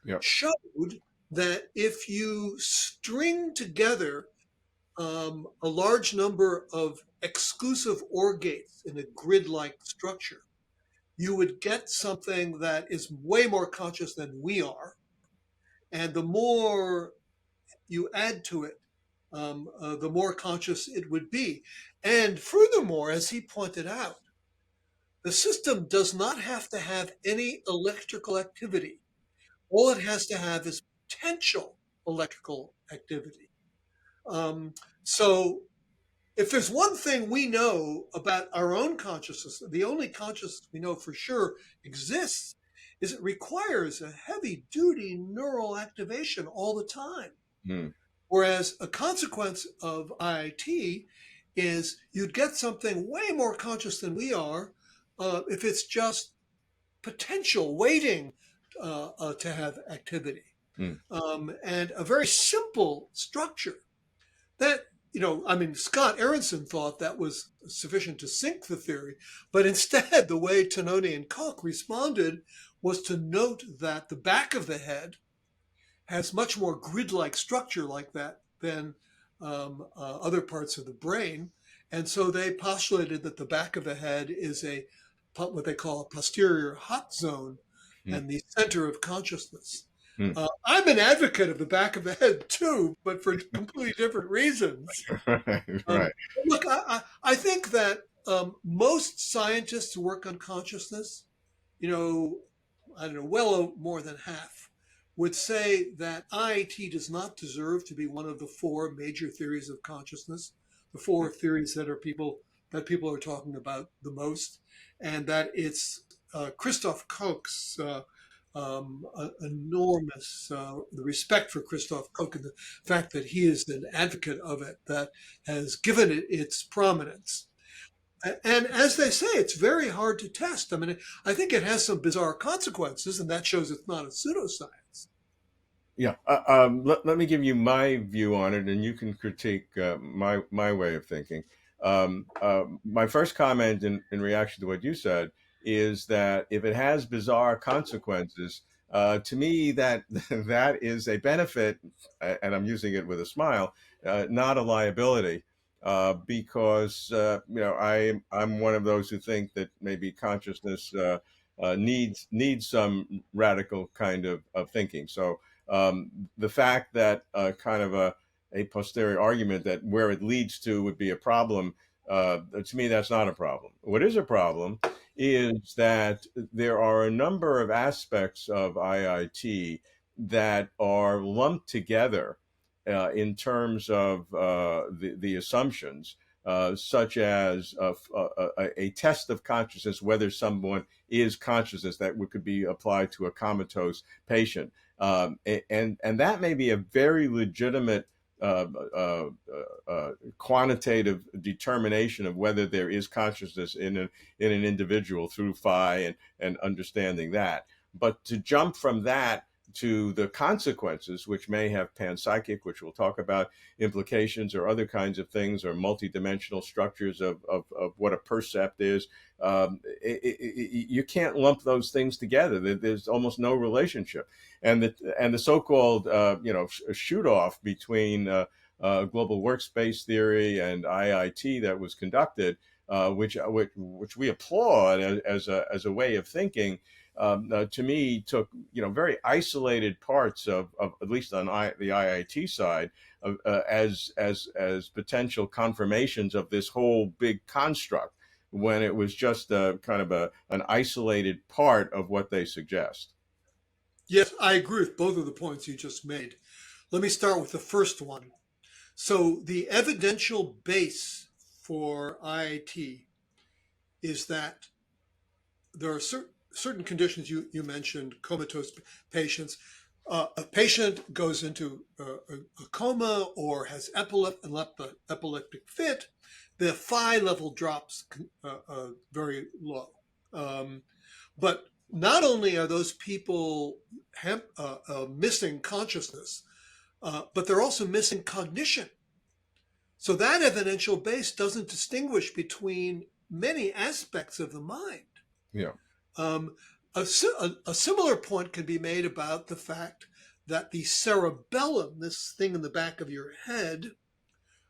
Yeah. showed that if you string together a large number of exclusive OR gates in a grid-like structure, you would get something that is way more conscious than we are. And the more you add to it, the more conscious it would be. And furthermore, as he pointed out, the system does not have to have any electrical activity. All it has to have is potential electrical activity. Um, so, if there's one thing we know about our own consciousness, the only consciousness we know for sure exists, is it requires a heavy duty neural activation all the time. Hmm. Whereas a consequence of IIT is you'd get something way more conscious than we are if it's just potential waiting to have activity. Hmm. And a very simple structure that, I mean, Scott Aronson thought that was sufficient to sink the theory, but instead, the way Tononi and Koch responded was to note that the back of the head has much more grid-like structure like that than other parts of the brain. And so they postulated that the back of the head is what they call a posterior hot zone Hmm. and the center of consciousness. Hmm. I'm an advocate of the back of the head too, but for completely different reasons. Right. Um, Right. Look, I think that most scientists who work on consciousness, you know, I don't know, well more than half, would say that IIT does not deserve to be one of the four major theories of consciousness, the four theories that people are talking about the most, and that it's Christoph Koch's enormous the respect for Christoph Koch and the fact that he is an advocate of it that has given it its prominence. And as they say, it's very hard to test. I mean, I think it has some bizarre consequences, and that shows it's not a pseudoscience. Yeah. Let me give you my view on it, and you can critique my way of thinking. My first comment in reaction to what you said is that if it has bizarre consequences, to me that that is a benefit, and I'm using it with a smile, not a liability, because I'm one of those who think that maybe consciousness needs some radical kind of thinking. So the fact that kind of a posterior argument that where it leads to would be a problem, to me, that's not a problem. What is a problem is that there are a number of aspects of IIT that are lumped together in terms of the assumptions, such as a test of consciousness, whether someone is consciousness that could be applied to a comatose patient. And that may be a very legitimate uh, uh, quantitative determination of whether there is consciousness in an individual through phi and understanding that. But to jump from that to the consequences, which may have panpsychic, which we'll talk about, implications or other kinds of things, or multidimensional structures of what a percept is, you can't lump those things together. There's almost no relationship. And the so-called shoot off between global workspace theory and IIT that was conducted, which we applaud as a way of thinking, to me took very isolated parts of at least on the IIT side as potential confirmations of this whole big construct, when it was just kind of an isolated part of what they suggest. Yes, I agree with both of the points you just made. Let me start with the first one. So the evidential base for IIT is that there are certain conditions you mentioned, comatose patients. A patient goes into a coma or has an epileptic fit, the phi level drops very low. But not only are those people missing consciousness, but they're also missing cognition. So that evidential base doesn't distinguish between many aspects of the mind. Yeah. A similar point can be made about the fact that the cerebellum, this thing in the back of your head,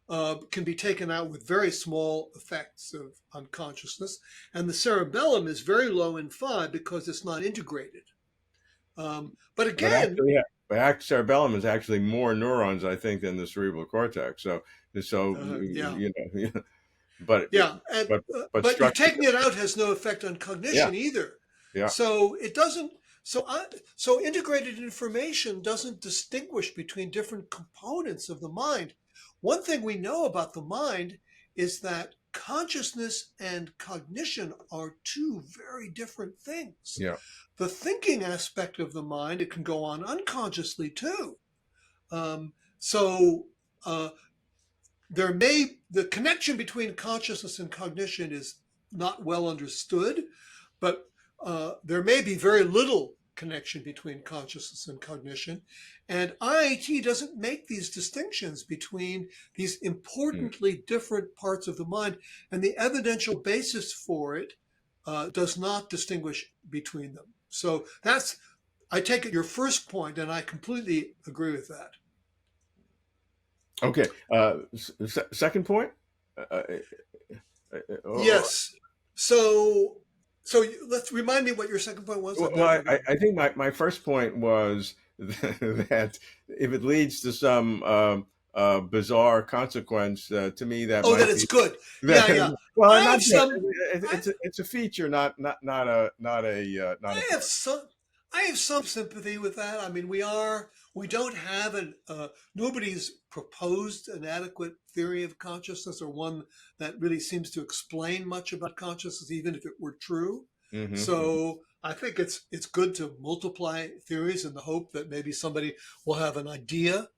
can be taken out with very small effects of unconsciousness. And the cerebellum is very low in phi because it's not integrated. But again, cerebellum is actually more neurons, I think, than the cerebral cortex. So yeah. But yeah, but you structure, taking it out has no effect on cognition either. Yeah. So it doesn't. So integrated information doesn't distinguish between different components of the mind. One thing we know about the mind is that consciousness and cognition are two very different things. Yeah. The thinking aspect of the mind, it can go on unconsciously too. The connection between consciousness and cognition is not well understood, but there may be very little connection between consciousness and cognition. And IIT doesn't make these distinctions between these importantly different parts of the mind, and the evidential basis for it does not distinguish between them. So I take it your first point, and I completely agree with that. Okay. Second point? Yes. So let's remind me what your second point was. Well, I think my first point was that if it leads to some bizarre consequence, to me that that it's good. Yeah. Well, it's a feature, not a. I have some sympathy with that. I mean, we don't have nobody's proposed an adequate theory of consciousness, or one that really seems to explain much about consciousness, even if it were true. Mm-hmm. So I think it's good to multiply theories in the hope that maybe somebody will have an idea.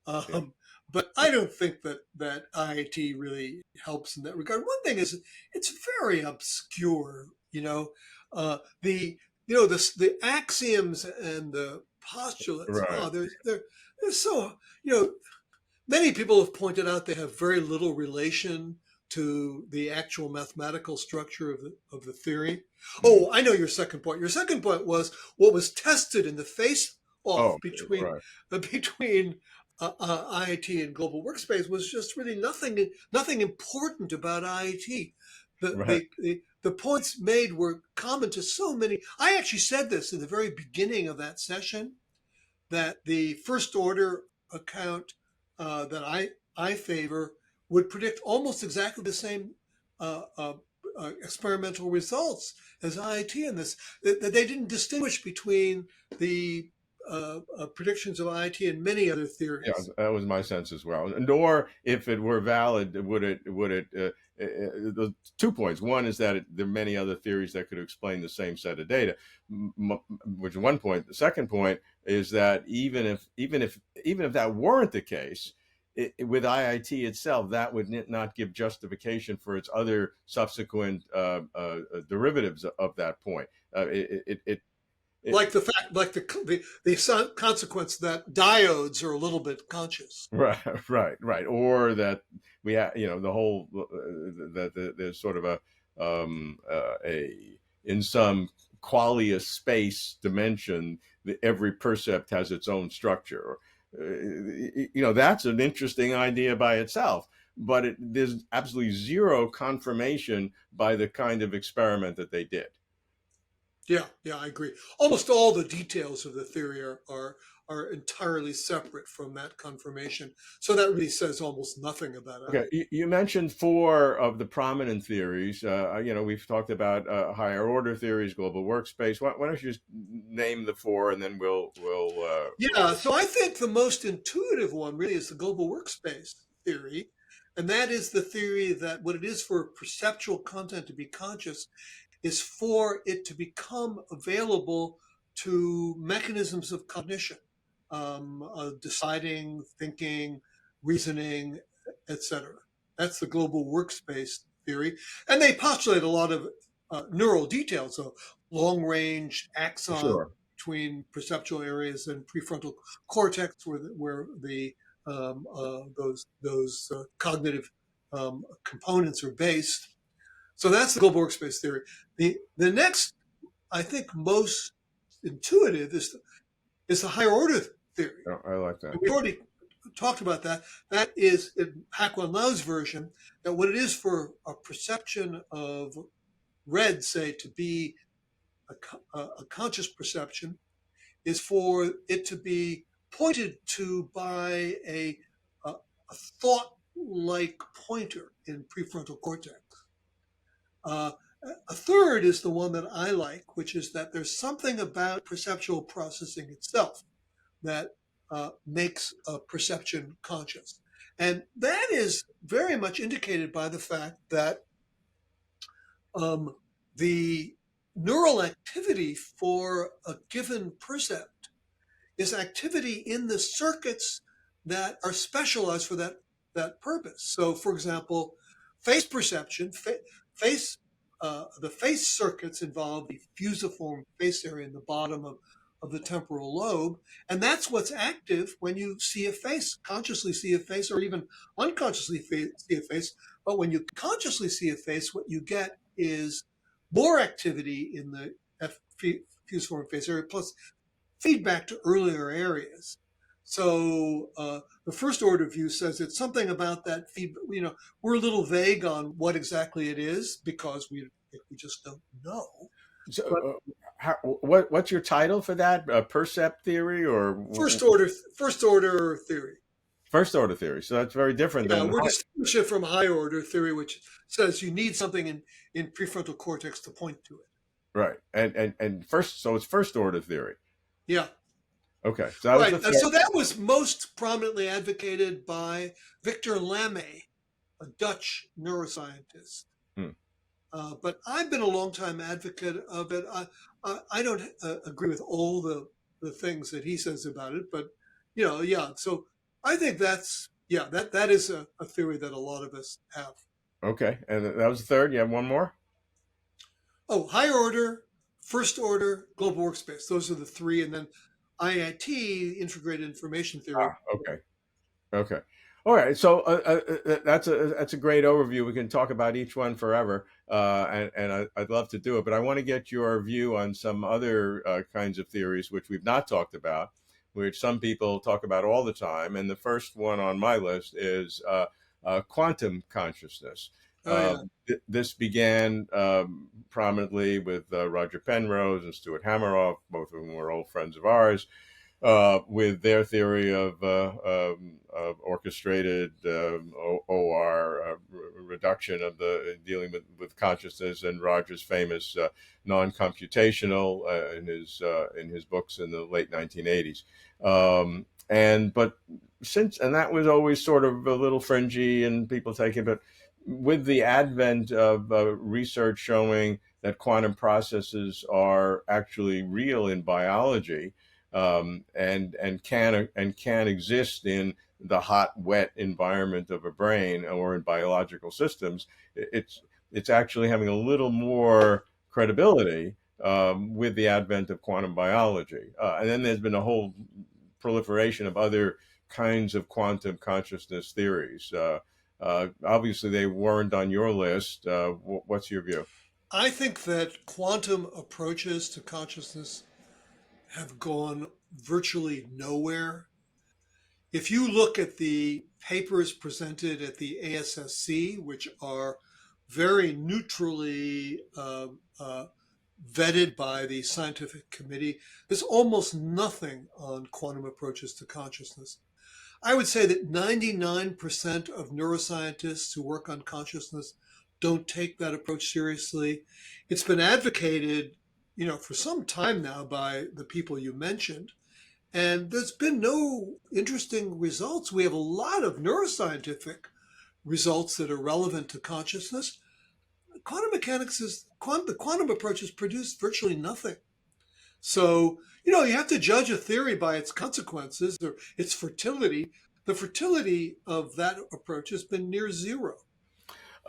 But I don't think that IIT really helps in that regard. One thing is, it's very obscure. The axioms and the postulates. Right. They're so, many people have pointed out they have very little relation to the actual mathematical structure of the theory. Oh, I know your second point. Your second point was what was tested in the face-off between IIT and global workspace was just really nothing important about IIT. The points made were common to so many. I actually said this in the very beginning of that session, that the first order account that I favor would predict almost exactly the same experimental results as IIT in this. That they didn't distinguish between the predictions of IIT and many other theories. Yeah, that was my sense as well. Nor, if it were valid, would it the 2 points. One is that there are many other theories that could explain the same set of data, which is one point. The second point is that even if that weren't the case, with IIT itself, that would not give justification for its other subsequent derivatives of that point. Like the fact, like the consequence that diodes are a little bit conscious. Right. Or that we have, the whole that there's sort of a in some qualia space dimension that every percept has its own structure. That's an interesting idea by itself, but there's absolutely zero confirmation by the kind of experiment that they did. Yeah, I agree. Almost all the details of the theory are entirely separate from that confirmation. So that really says almost nothing about it. Okay, you mentioned four of the prominent theories. We've talked about higher order theories, global workspace. Why don't you just name the four, and then we'll. Yeah, so I think the most intuitive one really is the global workspace theory, and that is the theory that what it is for perceptual content to be conscious is for it to become available to mechanisms of cognition, deciding, thinking, reasoning, etc. That's the global workspace theory. And they postulate a lot of neural details, so long range axon Sure. between perceptual areas and prefrontal cortex, where those cognitive components are based. So that's the global workspace theory. The next, I think, most intuitive is the higher order theory. Oh, I like that. And we already talked about that. That is in Hak-Wan Lau's version, that what it is for a perception of red, say, to be a conscious perception, is for it to be pointed to by a thought-like pointer in prefrontal cortex. A third is the one that I like, which is that there's something about perceptual processing itself that makes a perception conscious. And that is very much indicated by the fact that the neural activity for a given percept is activity in the circuits that are specialized for that purpose. So, for example, face perception, the face circuits involve the fusiform face area in the bottom of the temporal lobe, and that's what's active when you see a face, consciously see a face, or even unconsciously see a face. But when you consciously see a face, what you get is more activity in the fusiform face area, plus feedback to earlier areas. So the first order view says it's something about that feedback. We're a little vague on what exactly it is because we just don't know. So, what's your title for that? Percept theory or First order theory. First order theory. So that's very different than. We're distinguishing it from higher order theory, which says you need something in prefrontal cortex to point to it. Right, and first, so it's first order theory. Yeah. Okay, so that right. So that was most prominently advocated by Victor Lamy, a Dutch neuroscientist. But I've been a long-time advocate of it. I don't agree with all the things that he says about it, but yeah. So I think that is a theory that a lot of us have. Okay, and that was the third. You have one more? Oh, higher order, first order, global workspace. Those are the three, and then IIT, integrated information theory. Okay. All right. So that's a great overview. We can talk about each one forever, and I'd love to do it. But I want to get your view on some other kinds of theories which we've not talked about, which some people talk about all the time. And the first one on my list is quantum consciousness. This began prominently with Roger Penrose and Stuart Hameroff, both of whom were old friends of ours, with their theory of orchestrated OR reduction of the dealing with consciousness, and Roger's famous non-computational in his books in the late 1980s. And that was always sort of a little fringy and people taking, but with the advent of research showing that quantum processes are actually real in biology, and can exist in the hot, wet environment of a brain or in biological systems, it's actually having a little more credibility with the advent of quantum biology. And then there's been a whole proliferation of other kinds of quantum consciousness theories. Obviously, they weren't on your list. What's your view? I think that quantum approaches to consciousness have gone virtually nowhere. If you look at the papers presented at the ASSC, which are very neutrally vetted by the scientific committee, there's almost nothing on quantum approaches to consciousness. I would say that 99% of neuroscientists who work on consciousness don't take that approach seriously. It's been advocated, for some time now by the people you mentioned, and there's been no interesting results. We have a lot of neuroscientific results that are relevant to consciousness. Quantum mechanics the quantum approaches produce virtually nothing. So, you have to judge a theory by its consequences or its fertility. The fertility of that approach has been near zero.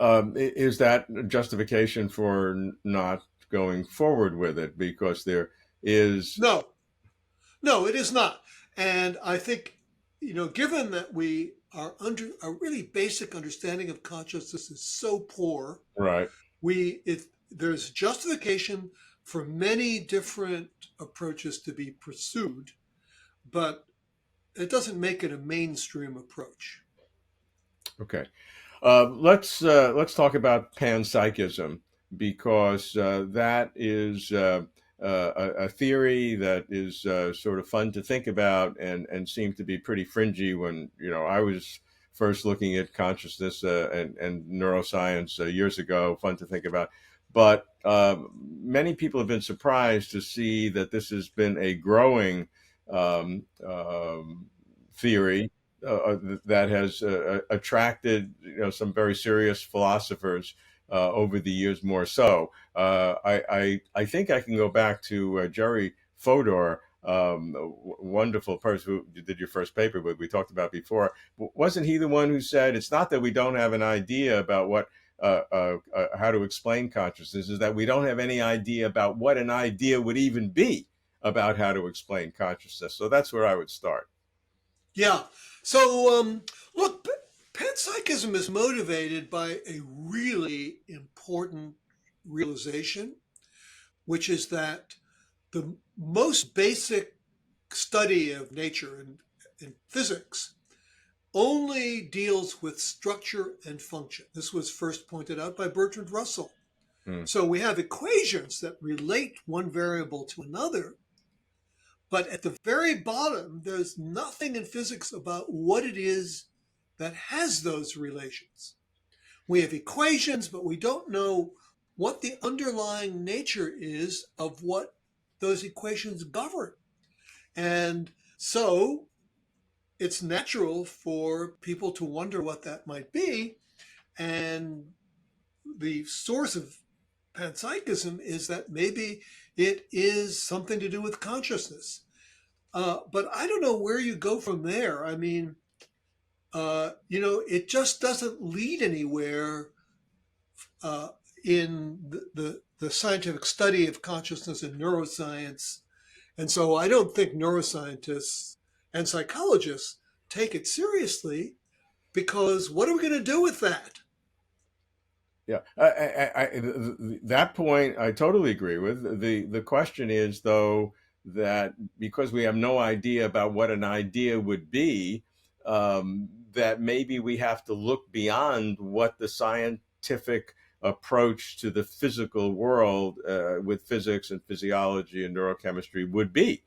Is that justification for not going forward with it? Because there is. No, no, it is not. And I think, given that we are under a really basic understanding of consciousness is so poor, Right. there's justification for many different approaches to be pursued, but it doesn't make it a mainstream approach. Okay. Let's talk about panpsychism, because that is a theory that is sort of fun to think about and seemed to be pretty fringy when I was first looking at consciousness and neuroscience years ago. Fun to think about, but many people have been surprised to see that this has been a growing theory that has attracted some very serious philosophers over the years. More so, I think I can go back to Jerry Fodor, wonderful person who you did your first paper with. We talked about before. Wasn't he the one who said it's not that we don't have an idea about what how to explain consciousness, is that we don't have any idea about what an idea would even be about how to explain consciousness? So that's where I would start. Yeah. So, look, panpsychism is motivated by a really important realization, which is that the most basic study of nature in physics only deals with structure and function. This was first pointed out by Bertrand Russell. Hmm. So we have equations that relate one variable to another, but at the very bottom, there's nothing in physics about what it is that has those relations. We have equations, but we don't know what the underlying nature is of what those equations govern. And so it's natural for people to wonder what that might be. And the source of panpsychism is that maybe it is something to do with consciousness. But I don't know where you go from there. I mean, it just doesn't lead anywhere in the scientific study of consciousness and neuroscience. And so I don't think neuroscientists and psychologists take it seriously, because what are we going to do with that? Yeah, that point I totally agree with. The question is, though, that because we have no idea about what an idea would be, that maybe we have to look beyond what the scientific approach to the physical world with physics and physiology and neurochemistry would be,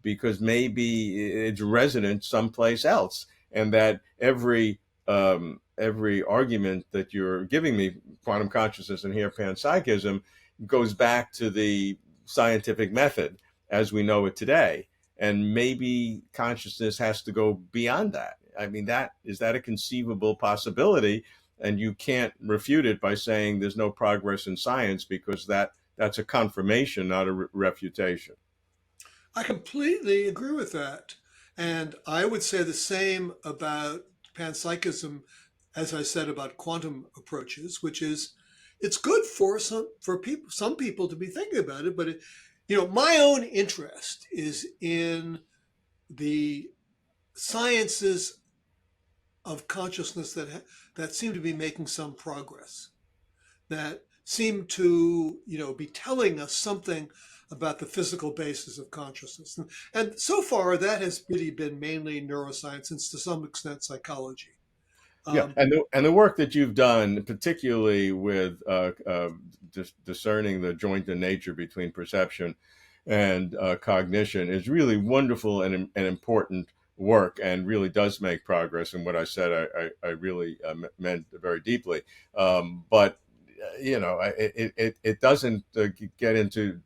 because maybe it's resonant someplace else, and that every argument that you're giving me, quantum consciousness and here panpsychism, goes back to the scientific method as we know it today. And maybe consciousness has to go beyond that. I mean, is that a conceivable possibility? And you can't refute it by saying there's no progress in science, because that's a confirmation, not a refutation. I completely agree with that. And I would say the same about panpsychism as I said about quantum approaches, which is it's good for some people to be thinking about it, but my own interest is in the sciences of consciousness that seem to be making some progress, that seem to be telling us something about the physical basis of consciousness. And so far, that has really been mainly neuroscience and to some extent psychology. Yeah, Um, and the work that you've done, particularly with discerning the joint in nature between perception and cognition, is really wonderful and important work, and really does make progress. And what I said, I really meant very deeply. But it doesn't get into,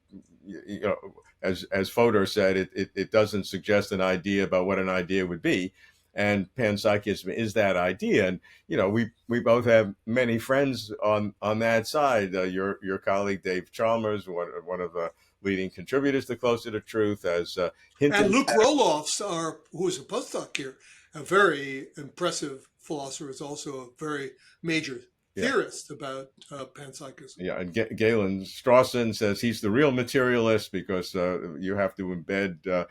as Fodor said, it doesn't suggest an idea about what an idea would be. And panpsychism is that idea. And we both have many friends on that side. Your colleague Dave Chalmers, one of the leading contributors to Closer to Truth, has and hinted Luke at. Roloffs, who is a postdoc here, a very impressive philosopher, is also a very major Yeah. theorist about panpsychism. Yeah, and Galen Strawson says he's the real materialist because you have to embed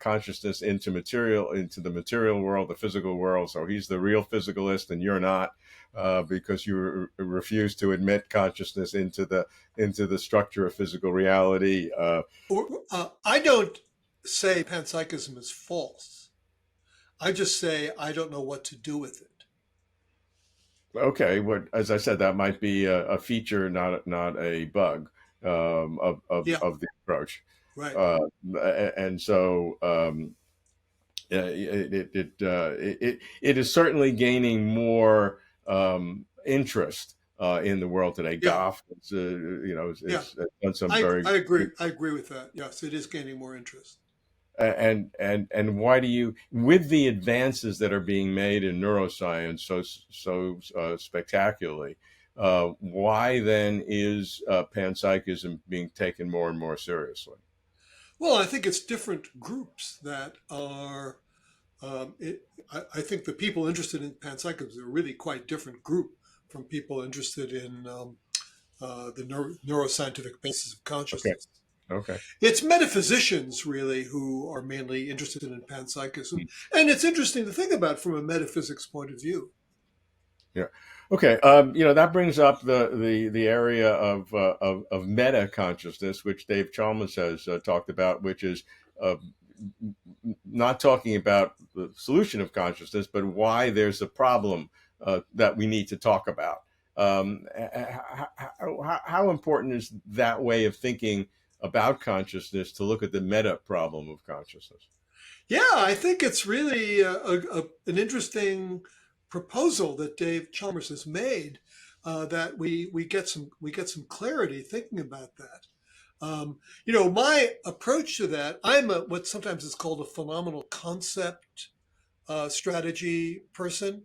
consciousness into the material world, the physical world. So he's the real physicalist, and you're not, because you refuse to admit consciousness into the structure of physical reality. I don't say panpsychism is false. I just say I don't know what to do with it. Okay, what as I said, that might be a feature, not a bug, Yeah, of the approach. right. Uh, and so it is certainly gaining more interest in the world today. Yeah, Goff, yeah. has done some I very I agree. good. I agree with that. Yes, it is gaining more interest. And why do you, with the advances that are being made in neuroscience so spectacularly, why then is panpsychism being taken more and more seriously? Well, I think it's different groups that are. I think the people interested in panpsychism are really quite different group from people interested in the neuroscientific basis of Okay. consciousness. Okay. It's metaphysicians really who are mainly interested in panpsychism, and it's interesting to think about from a metaphysics point of view. Yeah. Okay. That brings up the area of meta consciousness, which Dave Chalmers has talked about, which is uh, not talking about the solution of consciousness, but why there's a problem that we need to talk about. How important is that way of thinking about consciousness to look at the meta problem of consciousness? Yeah, I think it's really an interesting proposal that Dave Chalmers has made. That we get some clarity thinking about that. My approach to that, I'm what sometimes is called a phenomenal concept strategy person.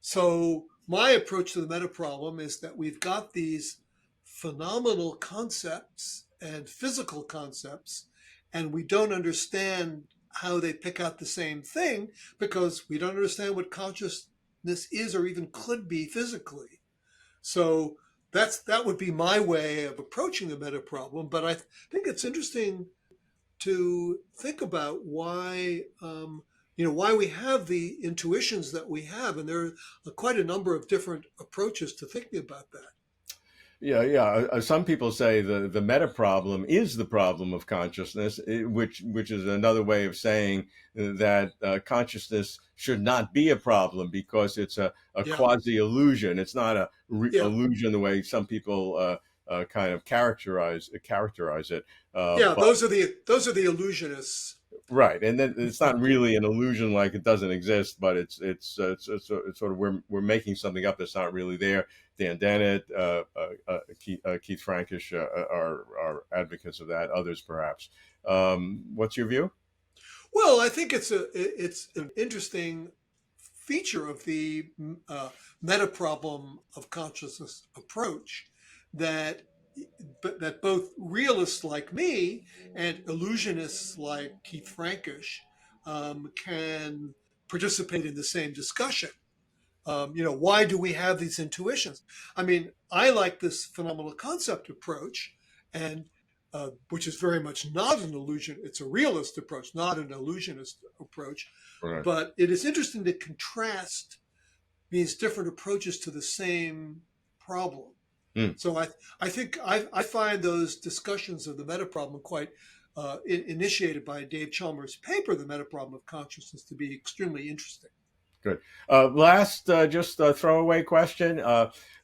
So my approach to the meta problem is that we've got these phenomenal concepts and physical concepts, and we don't understand how they pick out the same thing because we don't understand what consciousness is or even could be physically. So that would be my way of approaching the meta problem. But I think it's interesting to think about why we have the intuitions that we have, and there are quite a number of different approaches to thinking about that. Yeah, yeah. Some people say the meta problem is the problem of consciousness, which is another way of saying that consciousness should not be a problem because it's a Yeah, quasi illusion. It's not a yeah, illusion the way some people kind of characterize it. yeah. But Those are the illusionists. right, and then it's not Okay. really an illusion like it doesn't exist, but it's sort of we're making something up that's not really there. Dan Dennett, Keith Frankish are advocates of that. Others perhaps. What's your view? Well, I think it's an interesting feature of the meta problem of consciousness approach that that both realists like me and illusionists like Keith Frankish can participate in the same discussion. Why do we have these intuitions? I mean, I like this phenomenal concept approach, and which is very much not an illusion. It's a realist approach, not an illusionist approach. Right. But it is interesting to contrast these different approaches to the same problem. Mm. So I think I find those discussions of the meta problem quite initiated by Dave Chalmers' paper, The Meta Problem of Consciousness, to be extremely interesting. Good. Last, just a throwaway question.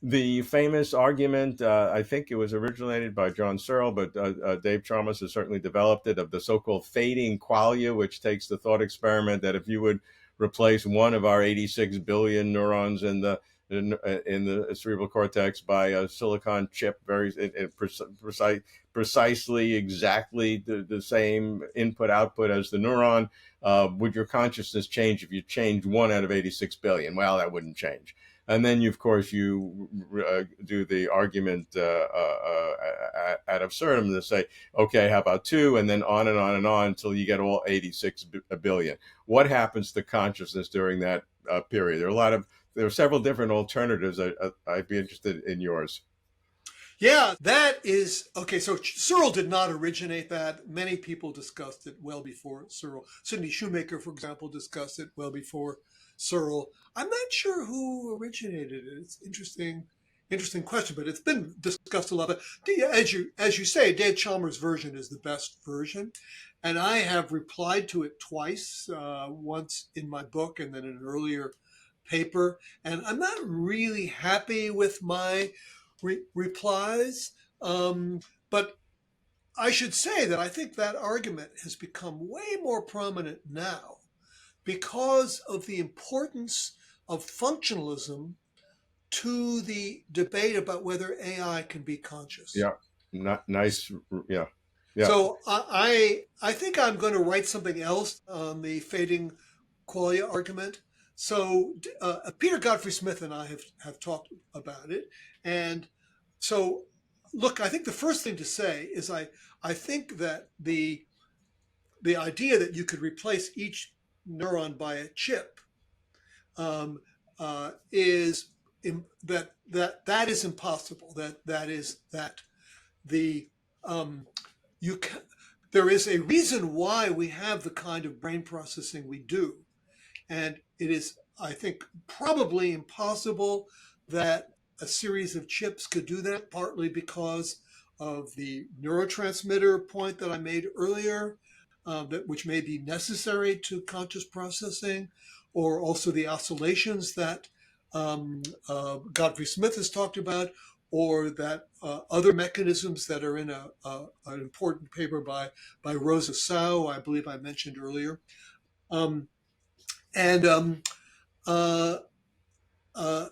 The famous argument, I think it was originated by John Searle, but Dave Chalmers has certainly developed it, of the so-called fading qualia, which takes the thought experiment that if you would replace one of our 86 billion neurons in the cerebral cortex by a silicon chip, precisely exactly the same input output as the neuron, would your consciousness change if you changed one out of 86 billion? Well, that wouldn't change. And then, you, of course, you do the argument ad absurdum to say, okay, how about two? And then on and on and on until you get all 86 billion. What happens to consciousness during that period? There are several different alternatives. I'd be interested in yours. Yeah, that is okay. So Searle did not originate that. Many people discussed it well before Searle. Sidney Shoemaker, for example, discussed it well before Searle. I'm not sure who originated it. It's interesting question, but it's been discussed a lot. But as you say, Dave Chalmers' version is the best version, and I have replied to it twice. Once in my book, and then in an earlier paper. And I'm not really happy with my replies. But I should say that I think that argument has become way more prominent now because of the importance of functionalism to the debate about whether AI can be conscious. Yeah, nice. Yeah. Yeah. So I think I'm going to write something else on the fading qualia argument. So Peter Godfrey Smith and I have talked about it. And so, look, I think the first thing to say is I think that the idea that you could replace each neuron by a chip is that is impossible. That the you can, there is a reason why we have the kind of brain processing we do, and it is, I think, probably impossible that a series of chips could do that, partly because of the neurotransmitter point that I made earlier, which may be necessary to conscious processing, or also the oscillations that Godfrey Smith has talked about, or that other mechanisms that are in an important paper by Rosa Sau, I believe I mentioned earlier.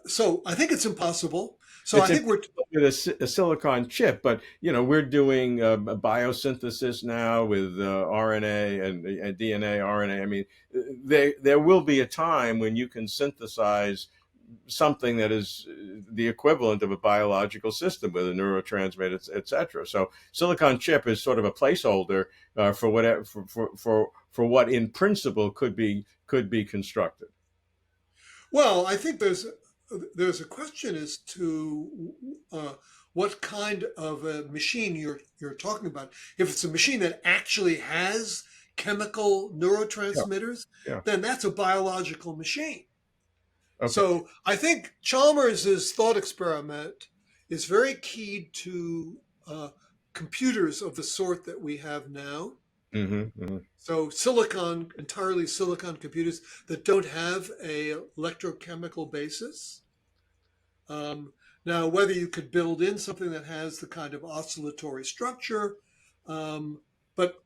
So I think it's impossible. So I think we're with a silicon chip, but we're doing biosynthesis now with RNA and DNA, RNA. I mean, there will be a time when you can synthesize something that is the equivalent of a biological system with a neurotransmitter, et cetera. So silicon chip is sort of a placeholder for whatever for what in principle could be constructed. Well, I think there's a question as to what kind of a machine you're talking about. If it's a machine that actually has chemical neurotransmitters, then that's a biological machine. Okay. So I think Chalmers' thought experiment is very keyed to computers of the sort that we have now. Mm-hmm, mm-hmm. So entirely silicon computers that don't have a electrochemical basis. Now, whether you could build in something that has the kind of oscillatory structure, but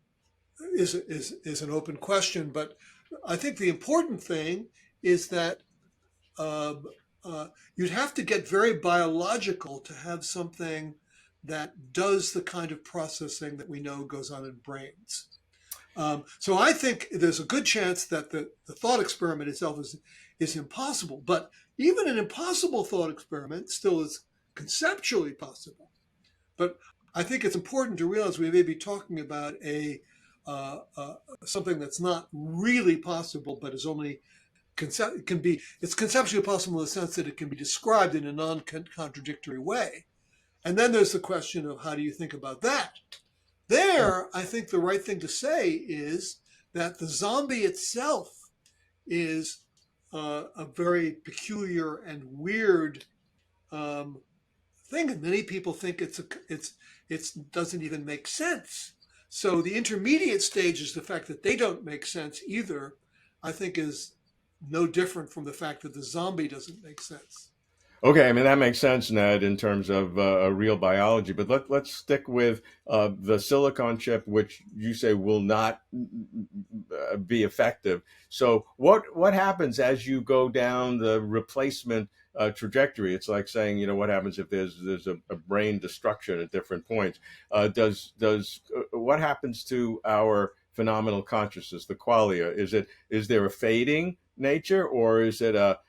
is an open question. But I think the important thing is that you'd have to get very biological to have something that does the kind of processing that we know goes on in brains. So I think there's a good chance that the thought experiment itself is impossible. But even an impossible thought experiment still is conceptually possible. But I think it's important to realize we may be talking about a something that's not really possible, but is only it's conceptually possible in the sense that it can be described in a non-contradictory way. And then there's the question of how do you think about that? There, I think the right thing to say is that the zombie itself is a very peculiar and weird thing, and many people think it doesn't even make sense. So the intermediate stage is the fact that they don't make sense either. I think is no different from the fact that the zombie doesn't make sense. Okay, I mean that makes sense, Ned, in terms of real biology. But let's stick with the silicon chip, which you say will not be effective. So what happens as you go down the replacement trajectory? It's like saying, what happens if there's a brain destruction at different points? Does what happens to our phenomenal consciousness, the qualia? Is there a fading nature, or is it a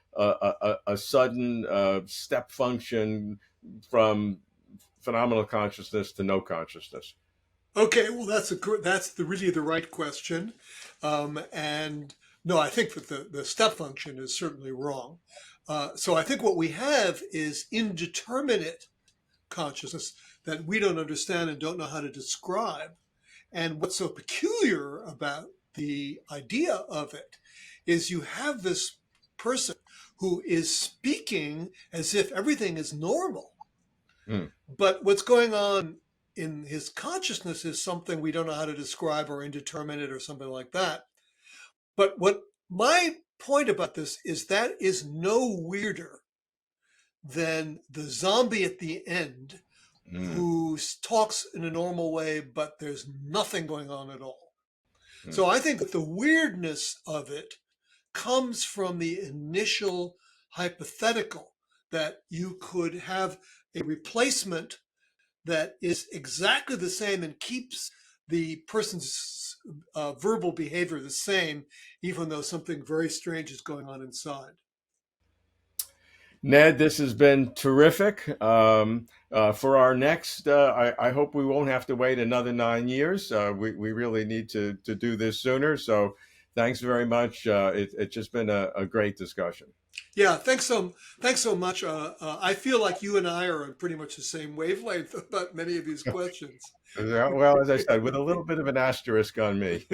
sudden step function from phenomenal consciousness to no consciousness? Okay, well, that's really the right question, and no, I think that the step function is certainly wrong. So I think what we have is indeterminate consciousness that we don't understand and don't know how to describe. And what's so peculiar about the idea of it is you have this person who is speaking as if everything is normal. Mm. But what's going on in his consciousness is something we don't know how to describe, or indeterminate or something like that. But what my point about this is that is no weirder than the zombie at the end who talks in a normal way, but there's nothing going on at all. So I think that the weirdness of it comes from the initial hypothetical that you could have a replacement that is exactly the same and keeps the person's verbal behavior the same, even though something very strange is going on inside. Ned, this has been terrific. For our next, I hope we won't have to wait another 9 years. We really need to do this sooner. So thanks very much. It's just been a great discussion. Yeah, thanks so much. I feel like you and I are on pretty much the same wavelength about many of these questions. Well, as I said, with a little bit of an asterisk on me.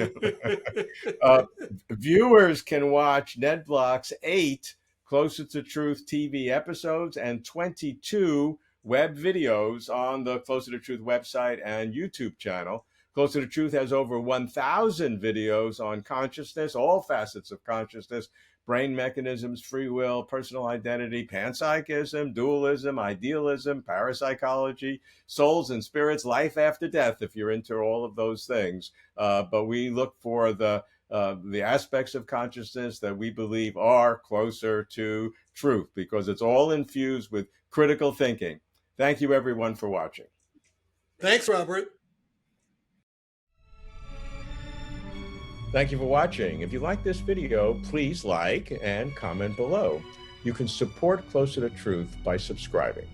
Viewers can watch Ned Block's 8 Closer to Truth TV episodes and 22 web videos on the Closer to Truth website and YouTube channel. Closer to Truth has over 1,000 videos on consciousness, all facets of consciousness, brain mechanisms, free will, personal identity, panpsychism, dualism, idealism, parapsychology, souls and spirits, life after death, if you're into all of those things. But we look for the aspects of consciousness that we believe are closer to truth, because it's all infused with critical thinking. Thank you, everyone, for watching. Thanks, Robert. Thank you for watching. If you like this video, please like and comment below. You can support Closer to Truth by subscribing.